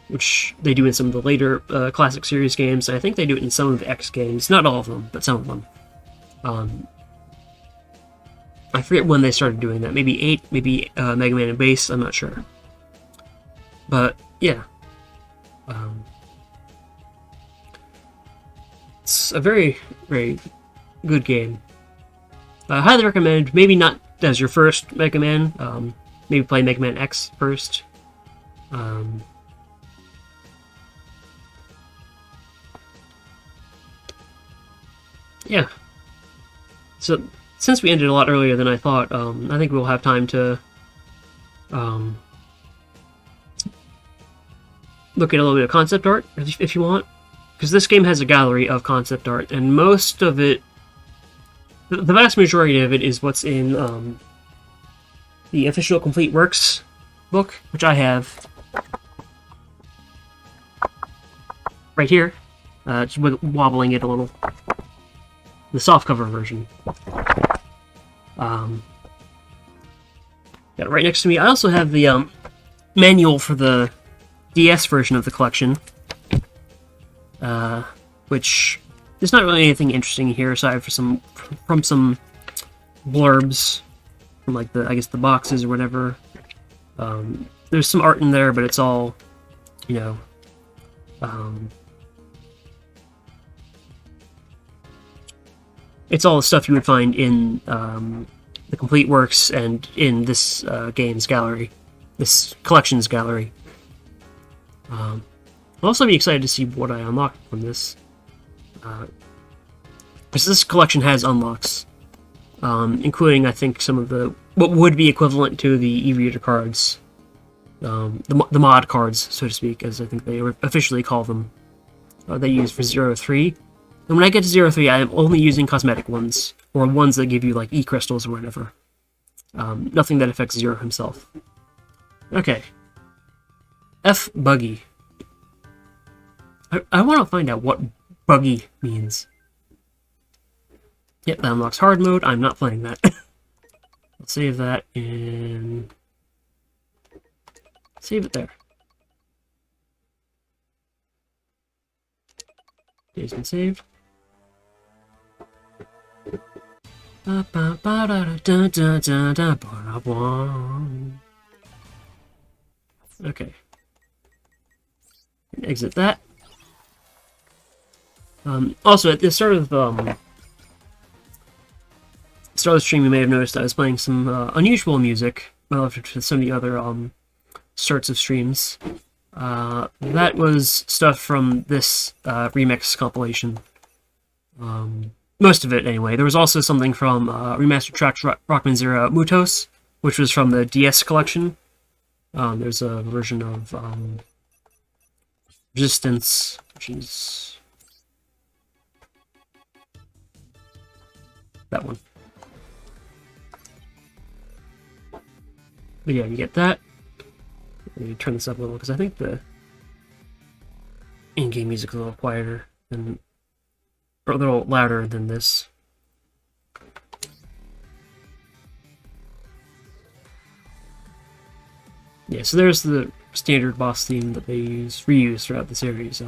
S1: Which they do in some of the later Classic Series games. I think they do it in some of the X games. Not all of them, but some of them. I forget when they started doing that. Maybe 8, maybe Mega Man and Base, I'm not sure. But, yeah. It's a very, very good game. I highly recommend, maybe not as your first Mega Man, maybe play Mega Man X first. Yeah. So, since we ended a lot earlier than I thought, I think we'll have time to look at a little bit of concept art, if you want. Because this game has a gallery of concept art, and most of it, the vast majority of it, is what's in the official Complete Works book, which I have right here, just wobbling it a little. The softcover version. Got it right next to me. I also have the manual for the DS version of the collection, which there's not really anything interesting here aside from some blurbs from like the boxes or whatever. There's some art in there, but it's all, it's all the stuff you would find in the Complete Works and in this game's gallery, this collection's gallery. I'll also be excited to see what I unlock from this. Because this collection has unlocks, including, I think, some of what would be equivalent to the e-reader cards, the mod cards, so to speak, as I think they officially call them. They use for 03. And when I get to 03, I am only using cosmetic ones, or ones that give you, like, E-crystals or whatever. Nothing that affects Zero himself. Okay. F. Buggy. I want to find out what buggy means. Yep, that unlocks hard mode. I'm not playing that. I'll save that and save it there. Dave's been saved. Okay. Exit that. Also, at the start of the stream, you may have noticed I was playing some unusual music relative to some of the other starts of streams. That was stuff from this remix compilation. Most of it, anyway. There was also something from Remastered Tracks Rockman Zero Mutos, which was from the DS collection. There's a version of Resistance, which is that one. But yeah, you get that. Let me turn this up a little, because I think the in-game music is a little quieter than, or a little louder than this. Yeah, so there's the standard boss theme that they reuse throughout the series.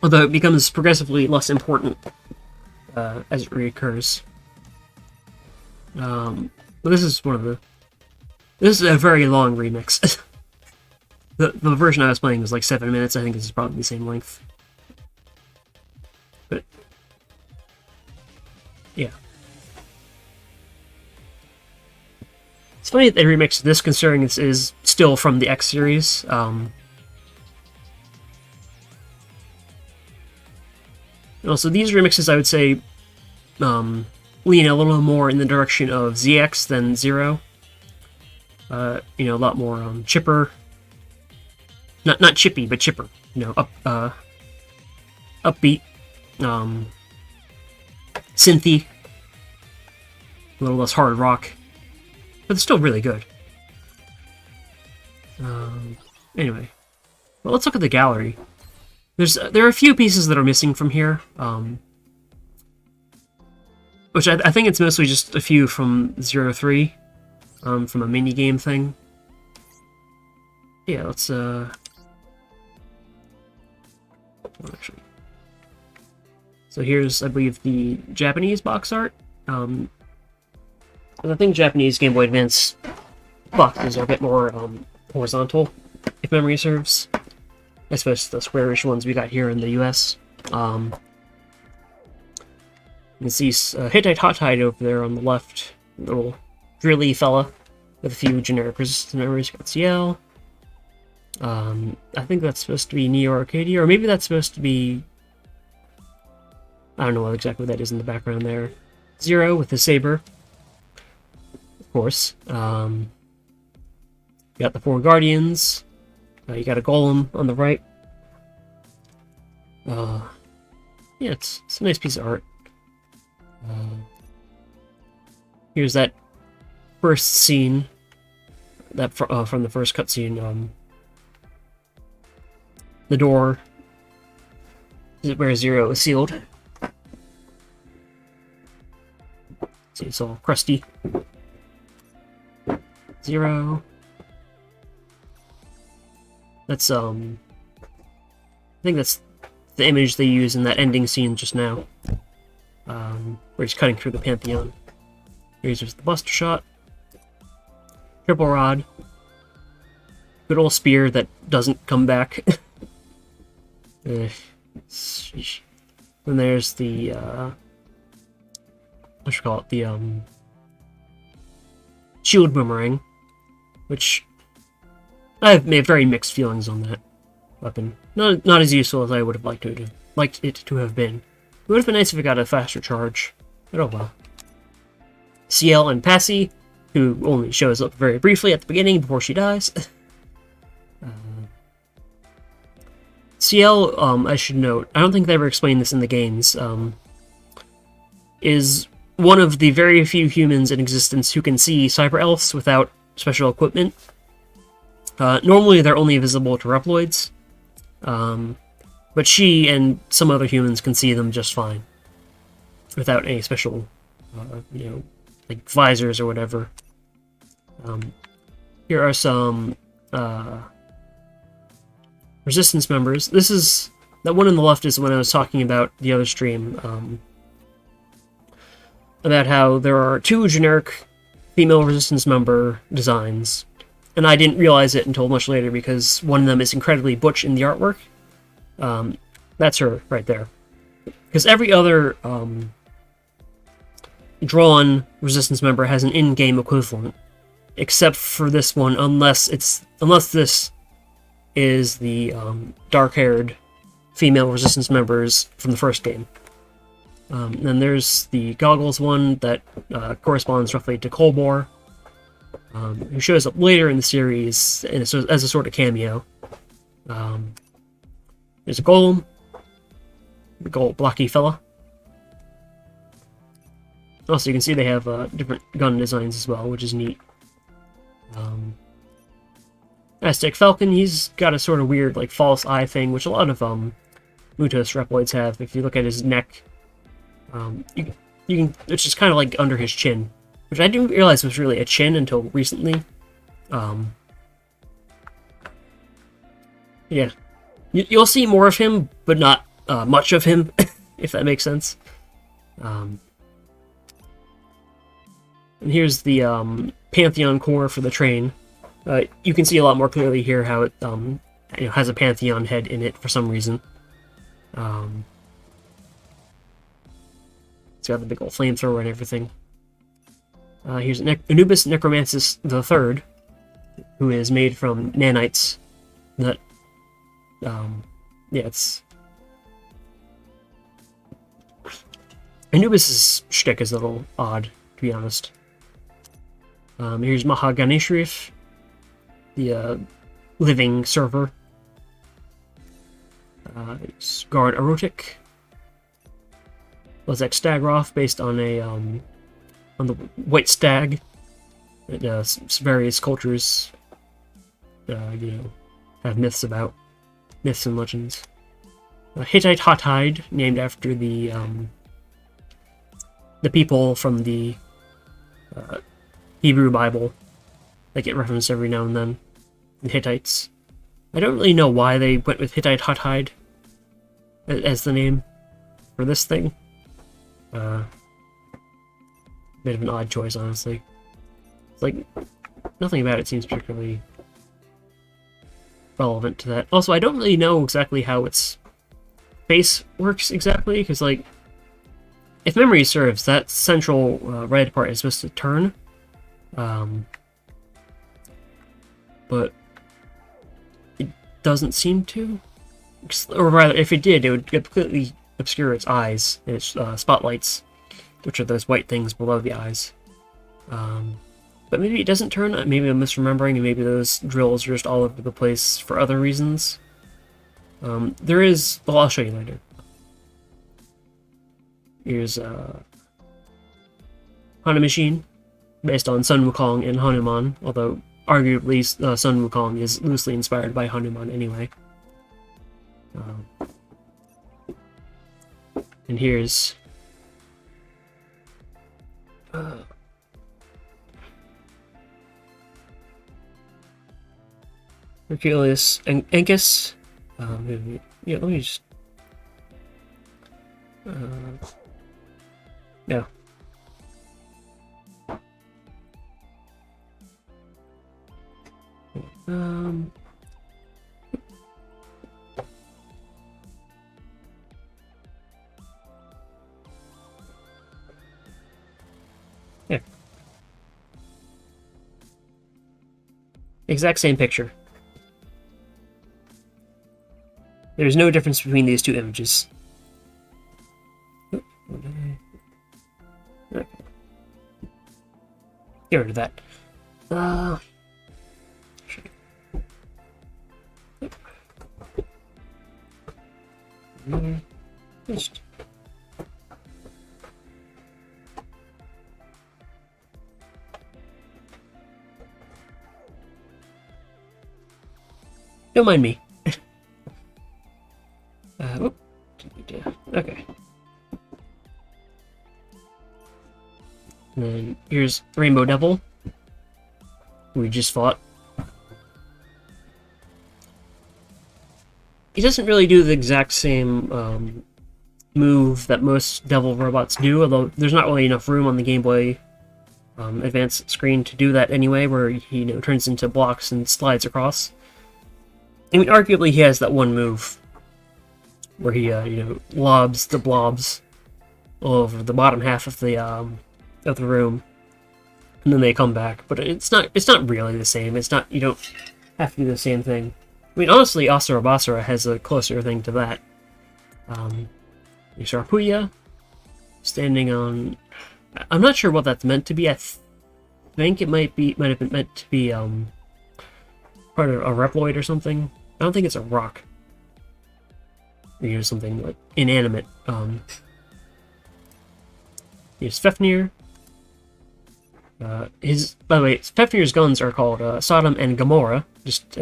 S1: Although it becomes progressively less important as it reoccurs. But this is this is a very long remix. the version I was playing was like 7 minutes. I think this is probably the same length. But yeah. It's funny that they remixed this, considering this is still from the X series. Also, these remixes, I would say, lean a little more in the direction of ZX than Zero. A lot more chipper. Not chippy, but chipper. Upbeat. Synthy. A little less hard rock. But it's still really good. Anyway. Well, let's look at the gallery. There are a few pieces that are missing from here. Which I think it's mostly just a few from 03. From a mini-game thing. Yeah, let's, actually. So here's, I believe, the Japanese box art. And I think Japanese Game Boy Advance boxes are a bit more, horizontal, if memory serves. I suppose the squarish ones we got here in the US. You can see Hittite Hotide over there on the left, little drilly fella with a few generic resistance members. Got CL. I think that's supposed to be Neo Arcadia, or maybe that's supposed to be... I don't know what exactly that is in the background there. Zero with his saber, of course. You got the 4 Guardians. You got a Golem on the right. Yeah, it's a nice piece of art. Here's that first scene, that from the first cutscene. The door where Zero is sealed. See, it's all crusty. Zero. That's I think that's the image they use in that ending scene just now, where he's cutting through the Pantheon. Here's just the Buster Shot. Triple Rod. Good old spear that doesn't come back. Sheesh. Then there's the what should we call it? The shield boomerang, which I have very mixed feelings on that weapon. Not as useful as I would have liked it to have been. It would have been nice if it got a faster charge, but oh well. CL and Passy, who only shows up very briefly at the beginning before she dies. CL, I should note, I don't think they ever explained this in the games, is one of the very few humans in existence who can see cyber elves without special equipment. Normally they're only visible to Reploids, but she and some other humans can see them just fine, without any special, like visors or whatever. Here are some resistance members. That one on the left is when I was talking about the other stream, about how there are 2 generic female resistance member designs, and I didn't realize it until much later because one of them is incredibly butch in the artwork. That's her right there. Because every other drawn resistance member has an in-game equivalent, except for this one, unless this is the dark-haired female resistance members from the first game. Then there's the goggles one that corresponds roughly to Kolbor, who shows up later in the series as a sort of cameo. There's a Golem, the gold blocky fella. Also, you can see they have different gun designs as well, which is neat. Aztec Falcon, he's got a sort of weird, like, false eye thing, which a lot of Mutos Reploids have. If you look at his neck, you can, it's just kind of like under his chin, which I didn't realize was really a chin until recently. Yeah, you'll see more of him, but not much of him, if that makes sense. And here's the Pantheon core for the train. You can see a lot more clearly here how it has a Pantheon head in it for some reason. It's got the big old flamethrower and everything. Here's Anubis Necromancis III, who is made from nanites. That, yeah, it's... Anubis' shtick is a little odd, to be honest. Here's Mahaganeshriv, the living server. It's Guard Erotic. Lezek Stagroth, based on a on the white stag that various cultures have myths about, myths and legends. Hittite Hotide, named after the people from the Hebrew Bible that get referenced every now and then. The Hittites. I don't really know why they went with Hittite Hotide as the name for this thing. Bit of an odd choice, honestly. It's like, nothing about it seems particularly relevant to that. Also, I don't really know exactly how its face works exactly, because, like, if memory serves, that central right part is supposed to turn. But it doesn't seem to. Or rather, if it did, it would completely obscure its eyes and its spotlights, which are those white things below the eyes. But maybe it doesn't turn. Maybe I'm misremembering, and maybe those drills are just all over the place for other reasons. There is... Well, I'll show you later. Here's Hana Machine, based on Sun Wukong and Hanuman, although arguably Sun Wukong is loosely inspired by Hanuman anyway. And here's Hercules and Ancus. Yeah, let me just... yeah. Yeah. Exact same picture. There's no difference between these two images. Okay. Get rid of that. Just... Don't mind me. Okay. And then here's Rainbow Devil. We just fought. He doesn't really do the exact same move that most Devil robots do, although there's not really enough room on the Game Boy Advance screen to do that anyway, where he turns into blocks and slides across. I mean, arguably he has that one move where he lobs the blobs all over the bottom half of the room, and then they come back. But it's not really the same. It's not, you don't have to do the same thing. I mean, honestly, Asura Basura has a closer thing to that. Here's Rapuya standing on... I'm not sure what that's meant to be. I think it might have been meant to be part of a Reploid or something. I don't think it's a rock. Or something like inanimate. Here's Fafnir. By the way, Fafnir's guns are called Sodom and Gomorrah. Just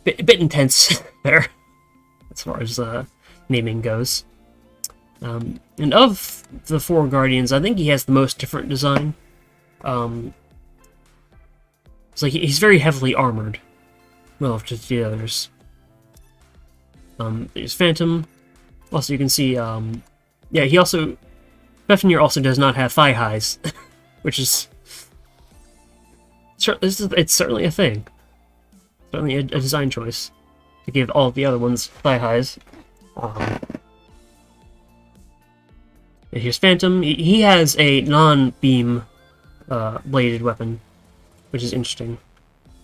S1: bit intense there, as far as naming goes. And of the four Guardians, I think he has the most different design. It's like he's very heavily armored relative to the others. There's Phantom. Also, you can see, yeah, he also... Fafnir also does not have thigh highs, which is... It's certainly a thing. Certainly a design choice to give all of the other ones thigh highs. Here's Phantom. He has a non-beam bladed weapon, which is interesting.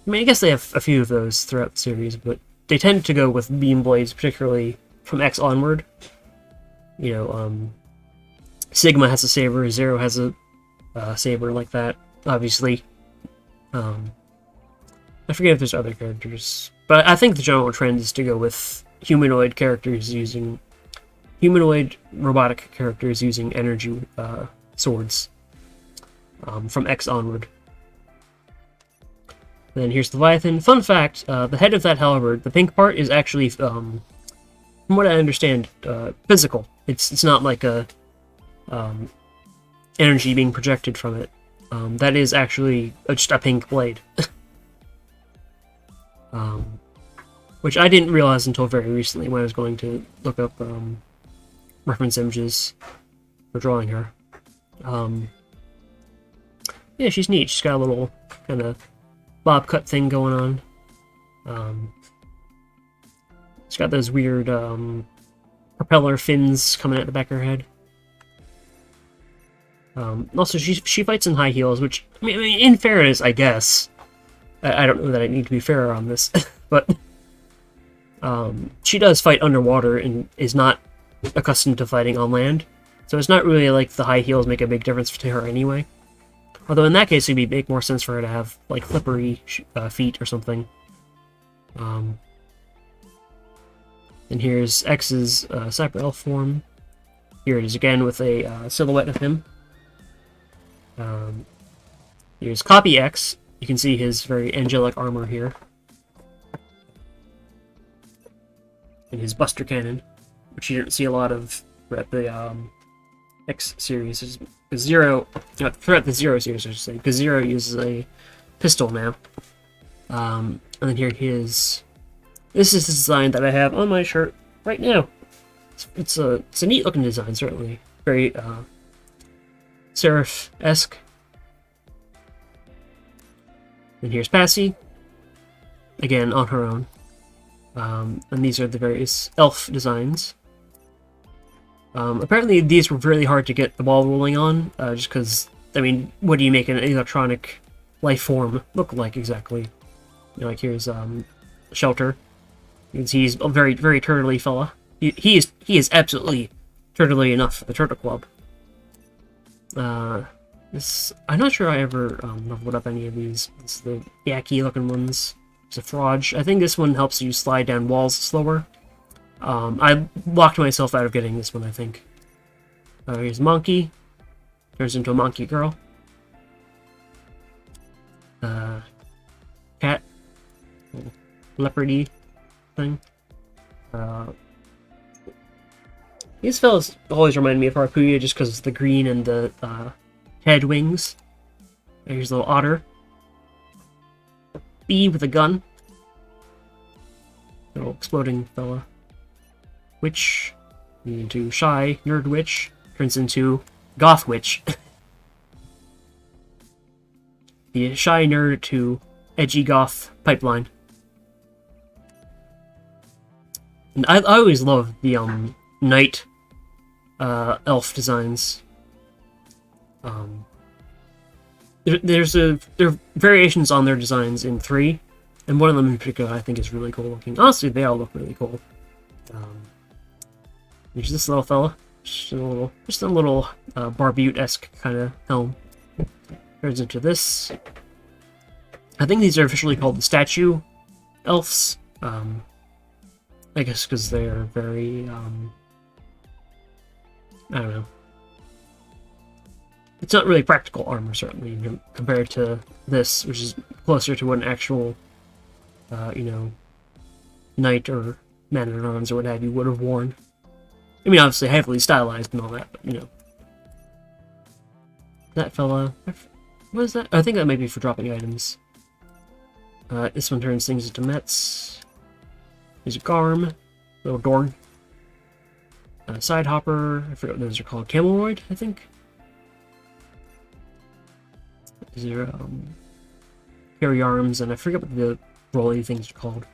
S1: I mean, I guess they have a few of those throughout the series, but they tend to go with beam blades, particularly from X onward. Sigma has a saber, Zero has a saber like that, obviously. I forget if there's other characters, but I think the general trend is to go with humanoid robotic characters using energy swords from X onward. Then here's Leviathan. Fun fact, the head of that halberd, the pink part, is actually, from what I understand, physical. It's not like a energy being projected from it. That is actually just a pink blade. Which I didn't realize until very recently when I was going to look up reference images for drawing her. Yeah, she's neat. She's got a little kind of bob cut thing going on. She's got those weird propeller fins coming at the back of her head. Also, she fights in high heels, which, I mean, in fairness, I guess. I don't know that I need to be fair on this, but she does fight underwater and is not accustomed to fighting on land. So it's not really like the high heels make a big difference to her anyway. Although in that case, it would make more sense for her to have, like, slippery feet or something. And here's X's Cyber Elf form. Here it is again with a silhouette of him. Here's Copy X. You can see his very angelic armor here. And his Buster Cannon, which you didn't see a lot of at the X series. Throughout the Zero series, I should say, because Zero uses a pistol now. And then here his... This is the design that I have on my shirt right now. It's a neat looking design, certainly. Very Seraph-esque. And here's Passy, again on her own. And these are the various elf designs. Apparently these were really hard to get the ball rolling on, just because, I mean, what do you make an electronic life form look like exactly? You know, like here's Shelter. You can see he's a very, very turtley fella. He is absolutely turtley enough for the Turtle Club. I'm not sure I ever leveled up any of these. It's the yacky looking ones. It's a Frog. I think this one helps you slide down walls slower. I locked myself out of getting this one, I think. Here's Monkey. Turns into a monkey girl. Cat. Leopardy thing. These fellas always remind me of Arcadia just because of the green and the head wings. Here's a little otter. Bee with a gun. Little exploding fella. Witch. Into Shy Nerd Witch. Turns into Goth Witch. The Shy Nerd to Edgy Goth Pipeline. And I always love the Knight elf designs. There are variations on their designs in 3, and one of them in particular I think is really cool looking. Honestly, they all look really cool. There's this little fella, just a little Barbute-esque kind of helm. Turns into this. I think these are officially called the statue elves. I guess because they're very I don't know. It's not really practical armor, certainly, compared to this, which is closer to what an actual, you know, knight or man-at-arms or what have you would have worn. I mean, obviously heavily stylized and all that, but, you know. That fella... What is that? I think that might be for dropping items. This one turns things into Mets. There's a Garm. Little Dorn. Side Hopper. I forget what those are called. Cameloid, I think? These are, hairy arms, and I forget what the rolly things are called.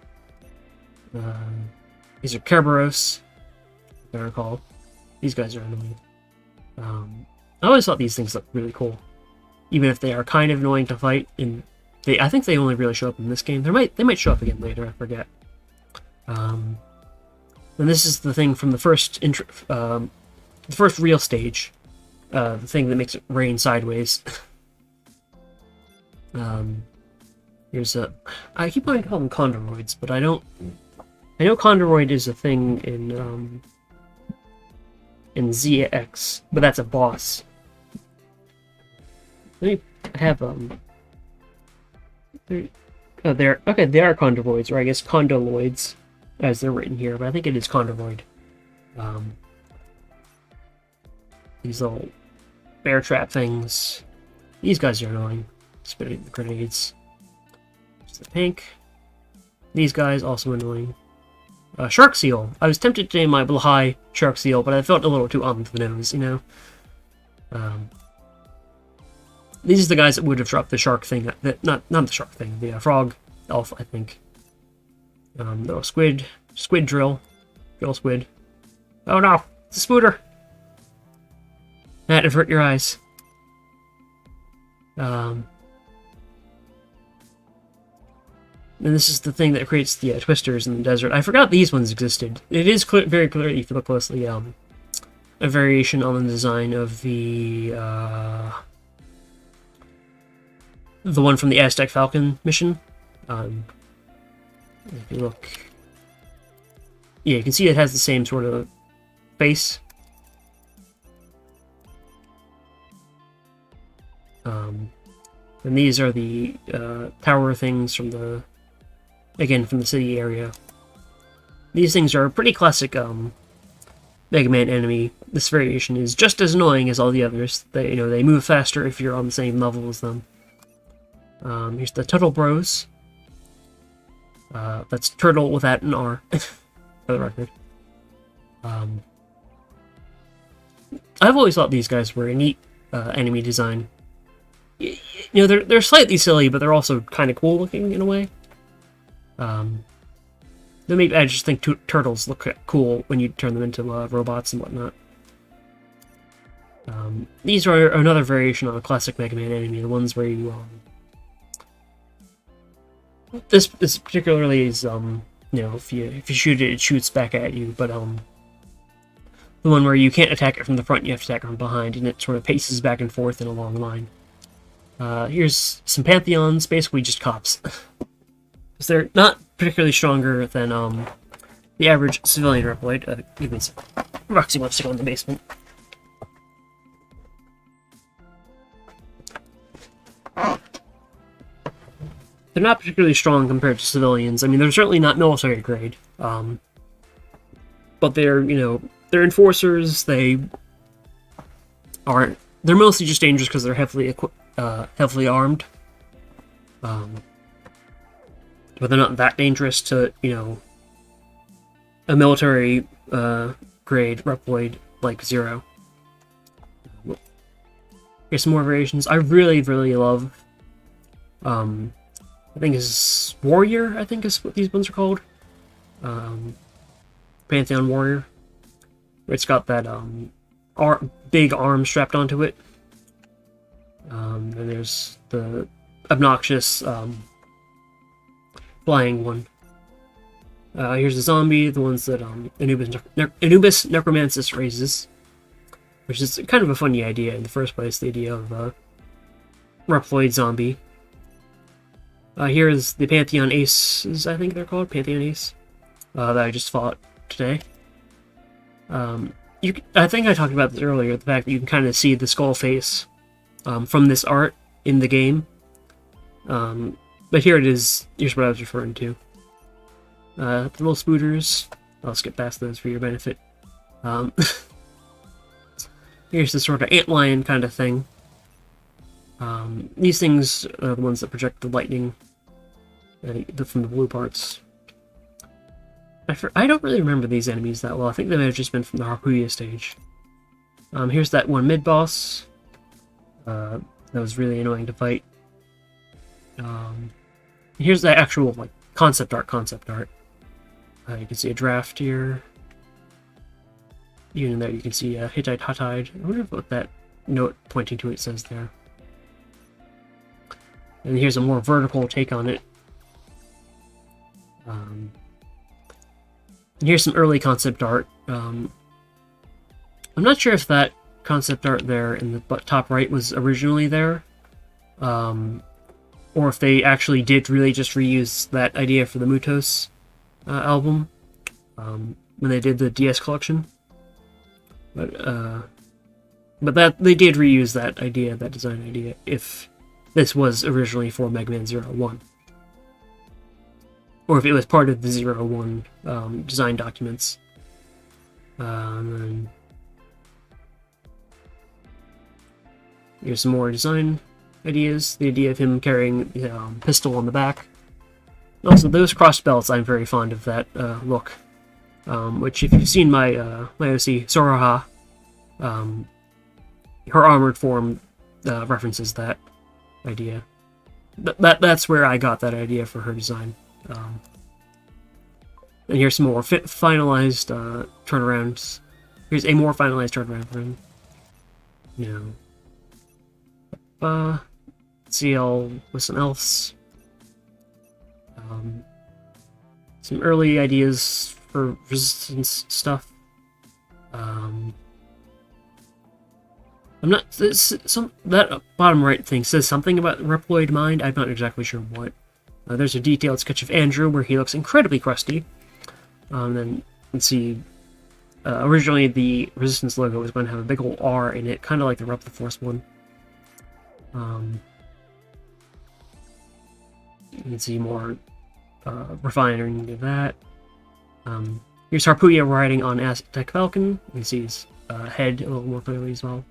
S1: These are Kerberos, if I recall. These guys are annoying. I always thought these things looked really cool. Even if they are kind of annoying to fight, and I think they only really show up in this game. They might show up again later, I forget. And this is the thing from the first the first real stage. The thing that makes it rain sideways. Here's a... I keep wanting to call them Condoroids, but I don't... I know Condoroid is a thing in ZX, but that's a boss. Let me have, oh, they're... Okay, they are Condoroids, or I guess Condoloids, as they're written here, but I think it is Condoroid. These little bear trap things. These guys are annoying. Spitting the grenades. Just the pink. These guys also annoying. Shark Seal. I was tempted to name my Blahai Shark Seal, but I felt a little too on the nose, you know. These are the guys that would have dropped the shark thing. Not the shark thing. The frog elf, I think. Little squid drill squid. Oh no, it's a spooter. Matt, avert your eyes. And this is the thing that creates the twisters in the desert. I forgot these ones existed. It is very clearly, if you look closely, a variation on the design of the one from the Aztec Falcon mission. If you look, yeah, you can see it has the same sort of face. And these are the tower things from the, again, from the city area. These things are a pretty classic Mega Man enemy. This variation is just as annoying as all the others. They move faster if you're on the same level as them. Here's the Turtle Bros. That's turtle without an R, for the record. I've always thought these guys were a neat enemy design. You know, they're slightly silly, but they're also kind of cool looking in a way. Then maybe I just think turtles look cool when you turn them into robots and whatnot. These are another variation on a classic Mega Man enemy, the ones where you this particularly is you know, if you shoot it, it shoots back at you, but the one where you can't attack it from the front, you have to attack it from behind, and it sort of paces back and forth in a long line. Here's some Pantheons, basically just cops. Because they're not particularly stronger than the average civilian Reploid. Give me a second. Roxy wants to go in the basement. They're not particularly strong compared to civilians. I mean, they're certainly not military grade. But they're, you know, they're enforcers. They're mostly just dangerous because they're heavily armed. But they're not that dangerous to, you know, a military grade Reploid like Zero. Here's some more variations. I really, really love I think it's Warrior, I think is what these ones are called. Pantheon Warrior. Where it's got that big arm strapped onto it. And there's the obnoxious flying one. Here's the zombie, the ones that Anubis Necromancis raises. Which is kind of a funny idea in the first place, the idea of Reploid zombie. Here is the Pantheon Aces, I think they're called, Pantheon Ace, that I just fought today. I think I talked about this earlier, the fact that you can kind of see the skull face from this art in the game. But here it is, here's what I was referring to. The little spooters, I'll skip past those for your benefit. Here's the sort of antlion kind of thing. These things are the ones that project the lightning from the blue parts. I don't really remember these enemies that well. I think they may have just been from the Arcadia stage. Here's that one mid-boss. That was really annoying to fight. Here's the actual like concept art. You can see a draft here. Even there you can see Hittite Huttide. I wonder what that note pointing to it says there. And here's a more vertical take on it. And here's some early concept art. I'm not sure if that concept art there in the top right was originally there, or if they actually did really just reuse that idea for the Mutos album when they did the DS collection. But that they did reuse that idea, that design idea, if this was originally for Mega Man 01. Or if it was part of the 01 design documents. And then here's some more design ideas. The idea of him carrying the pistol on the back. Also, those crossed belts, I'm very fond of that look. Which, if you've seen my OC, Soraha, her armored form references that idea. That's where I got that idea for her design. And here's some more finalized turnarounds. Here's a more finalized turnaround for him. You know, CL with some elves. Some early ideas for resistance stuff. I'm not. That bottom right thing says something about Reploid Mind. I'm not exactly sure what. There's a detailed sketch of Andrew where he looks incredibly crusty. Then let's see. Originally, the Resistance logo was going to have a big old R in it, kind of like the Rep the Force one. You can see more refining of that. Here's Harpuya riding on Aztec Falcon. You can see his head a little more clearly as well.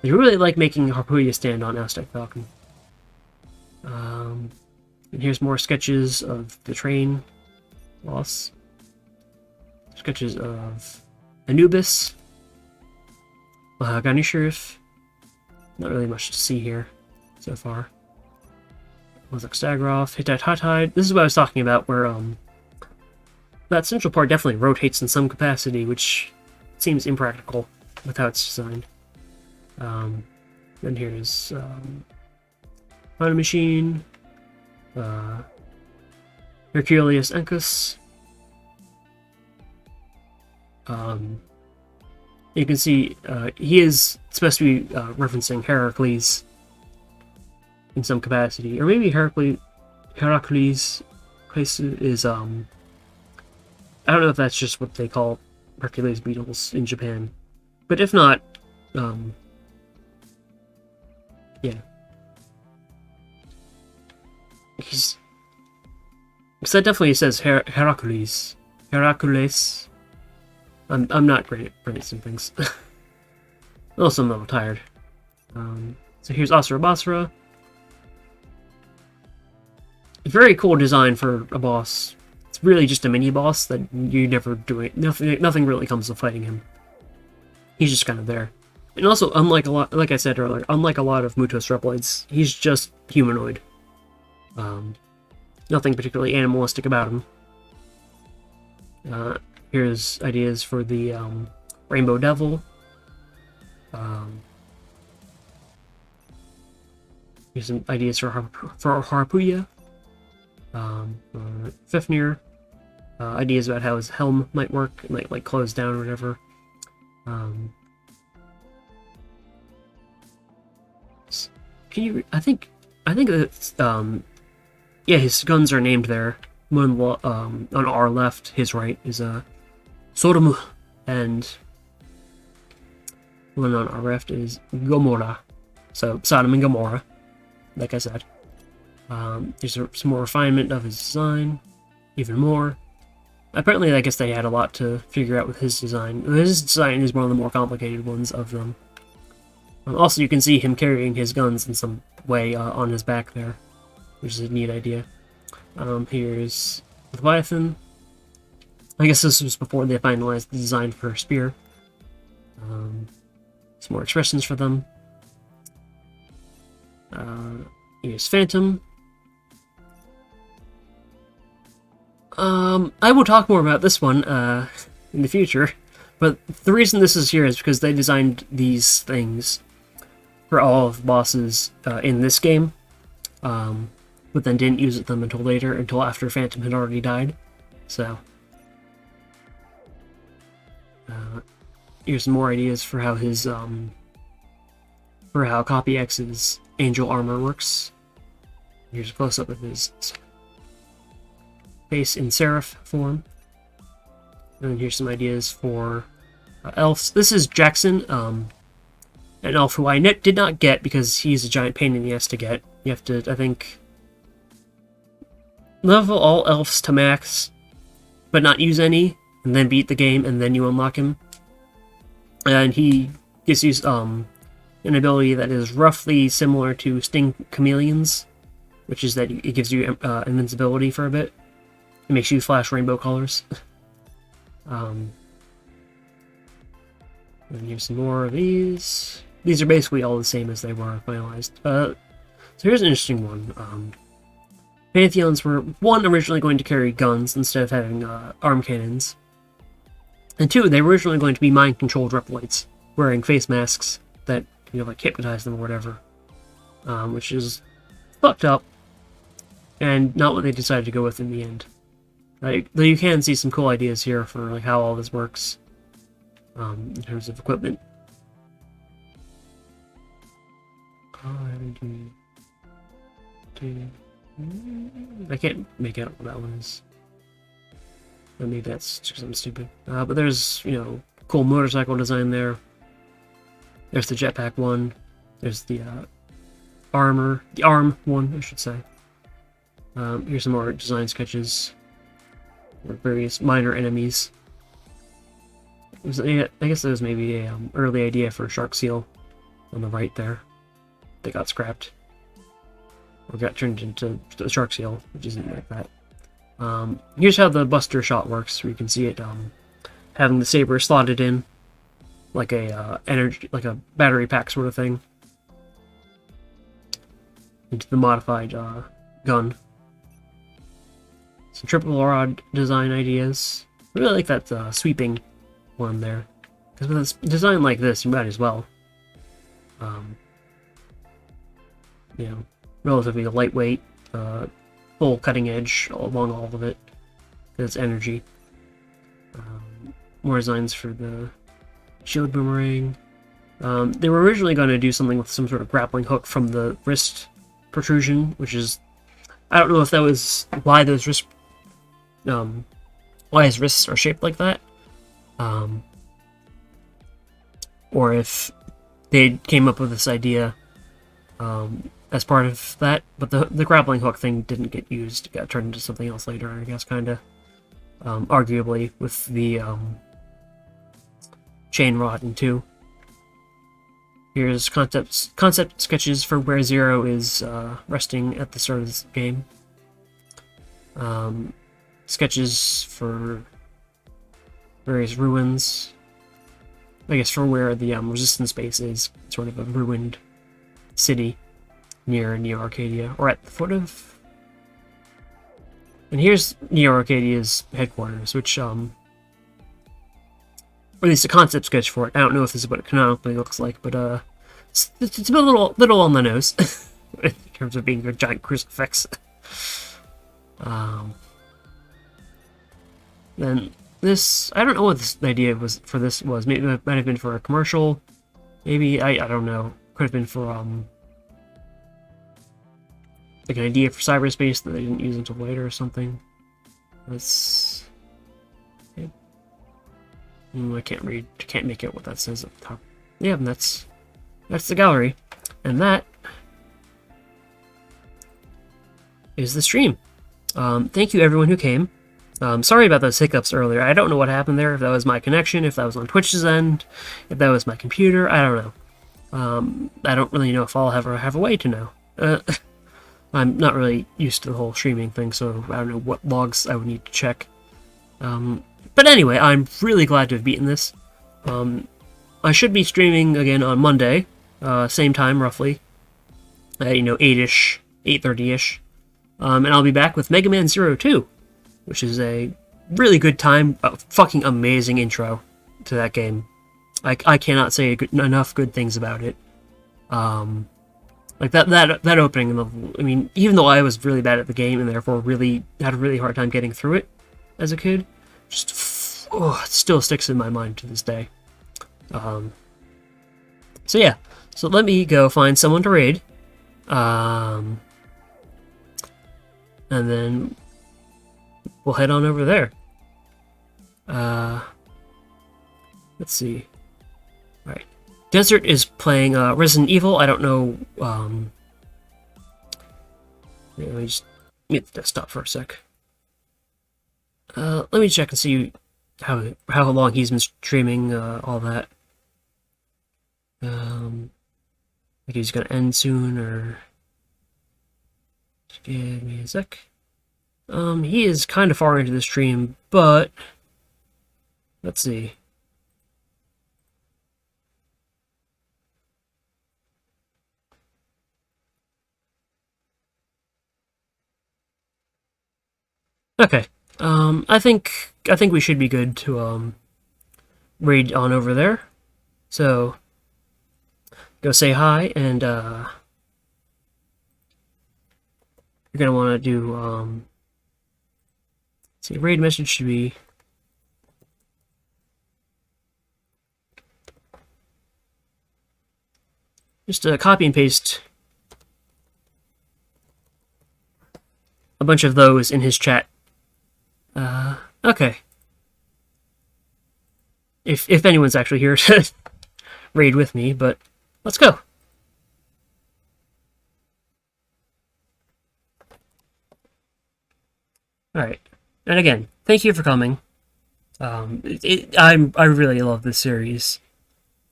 S1: They really like making Harpuya stand on Aztec Falcon. And here's more sketches of the train boss. Sketches of Anubis. Ganeshirif. Not really much to see here so far. Lozak Stagroth, Hittite Huttite. This is what I was talking about, where that central part definitely rotates in some capacity, which seems impractical with how it's designed. Then here's Mana Machine, Herculeus Encus. You can see he is supposed to be referencing Heracles in some capacity, or maybe Heracles is I don't know if that's just what they call Hercules beetles in Japan, but if not, yeah, because that definitely says Heracles. I'm not great at pronouncing things. Also, I'm a little tired. So here's Asura Basra. Very cool design for a boss. It's really just a mini boss that you never do it. Nothing really comes to fighting him. He's just kind of there. And also, unlike a lot, like I said earlier, unlike a lot of Mutos Reploids, he's just humanoid. Nothing particularly animalistic about him. Here's ideas for the Rainbow Devil. Here's some ideas for Harpuya. Fifnir. Ideas about how his helm might work. It might like close down or whatever. Can you? I think that yeah, his guns are named there. One on our left, his right is Sodom, and one on our left is Gomorrah. So Sodom and Gomorrah, like I said. There's some more refinement of his design, even more. Apparently, I guess they had a lot to figure out with his design. His design is one of the more complicated ones of them. Also, you can see him carrying his guns in some way on his back there, which is a neat idea. Here's Leviathan. I guess this was before they finalized the design for her spear. Some more expressions for them. Here's Phantom. I will talk more about this one in the future, but the reason this is here is because they designed these things for all of the bosses in this game, but then didn't use them until later, until after Phantom had already died. So here's some more ideas for how his Copy X's angel armor works. Here's a close-up of his face in Seraph form. And here's some ideas for elves. This is Jackson, an elf who I did not get because he's a giant pain in the ass to get. You have to, I think, level all elves to max, but not use any, and then beat the game, and then you unlock him. And he gives you an ability that is roughly similar to Sting Chameleon's, which is that it gives you invincibility for a bit. It makes you flash rainbow colors. And here's some more of these. These are basically all the same as they were finalized. So here's an interesting one. Pantheons were, originally going to carry guns instead of having arm cannons. And two, they were originally going to be mind-controlled Reploids, wearing face masks that, like, hypnotize them or whatever. Which is fucked up, and not what they decided to go with in the end. Though you can see some cool ideas here for, like, how all this works, in terms of equipment. I can't make out what that one is. Or maybe that's just something stupid. But there's, cool motorcycle design there. There's the jetpack one. There's the the arm one, I should say. Here's some more design sketches for various minor enemies. I guess there was maybe a early idea for a shark seal on the right there. They got scrapped. Or got turned into the shark seal, which isn't like that. Here's how the Buster shot works. Where you can see it having the saber slotted in like a battery pack sort of thing into the modified gun. Some triple rod design ideas. I really like that sweeping one there, because with a design like this, you might as well. Relatively lightweight, full cutting edge along all of it, because it's energy. More designs for the shield boomerang. They were originally going to do something with some sort of grappling hook from the wrist protrusion, which is, I don't know if that was why those wrist, why his wrists are shaped like that, or if they came up with this idea as part of that, but the grappling hook thing didn't get used. It got turned into something else later, I guess, kind of. Arguably, with the chain rod in 2. Here's concept sketches for where Zero is resting at the start of this game. Sketches for various ruins. I guess for where the resistance base is, sort of a ruined city near Neo Arcadia, or at the foot of. And here's Neo Arcadia's headquarters, which or at least a concept sketch for it. I don't know if this is what it canonically looks like, but it's a little on the nose in terms of being a giant crucifix. Then this, I don't know what this idea was for. This was maybe it might have been for a commercial, maybe I don't know. Could have been for like an idea for cyberspace that they didn't use until later or something. That's. I can't read. Can't make out what that says at the top. Yeah, and that's the gallery, and that is the stream. Thank you everyone who came. Sorry about those hiccups earlier. I don't know what happened there. If that was my connection, if that was on Twitch's end, if that was my computer, I don't know. I don't really know if I'll have a way to know. I'm not really used to the whole streaming thing, so I don't know what logs I would need to check. But anyway, I'm really glad to have beaten this. I should be streaming again on Monday, same time roughly, at 8ish, 8:30ish, and I'll be back with Mega Man Zero 2, which is a really good time, a fucking amazing intro to that game. I cannot say enough good things about it. Like that opening level. I mean, even though I was really bad at the game and therefore really had a really hard time getting through it as a kid, it still sticks in my mind to this day. So yeah, so let me go find someone to raid, and then we'll head on over there. Let's see. All right, Desert is playing Resident Evil. I don't know. Let me just mute the desktop for a sec. Let me check and see how long he's been streaming all that. Like he's gonna end soon, or just give me a sec. He is kind of far into the stream, but let's see. Okay. I think we should be good to raid on over there. So go say hi, and you're gonna want to do see, raid message should be just copy and paste a bunch of those in his chat. Okay. If anyone's actually here to raid with me, but let's go. Alright. And again, thank you for coming. I really love this series.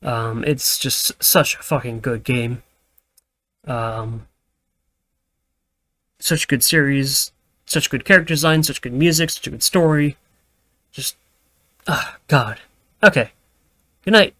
S1: It's just such a fucking good game. Such a good series, such good character design, such good music, such a good story. Just, God. Okay. Good night.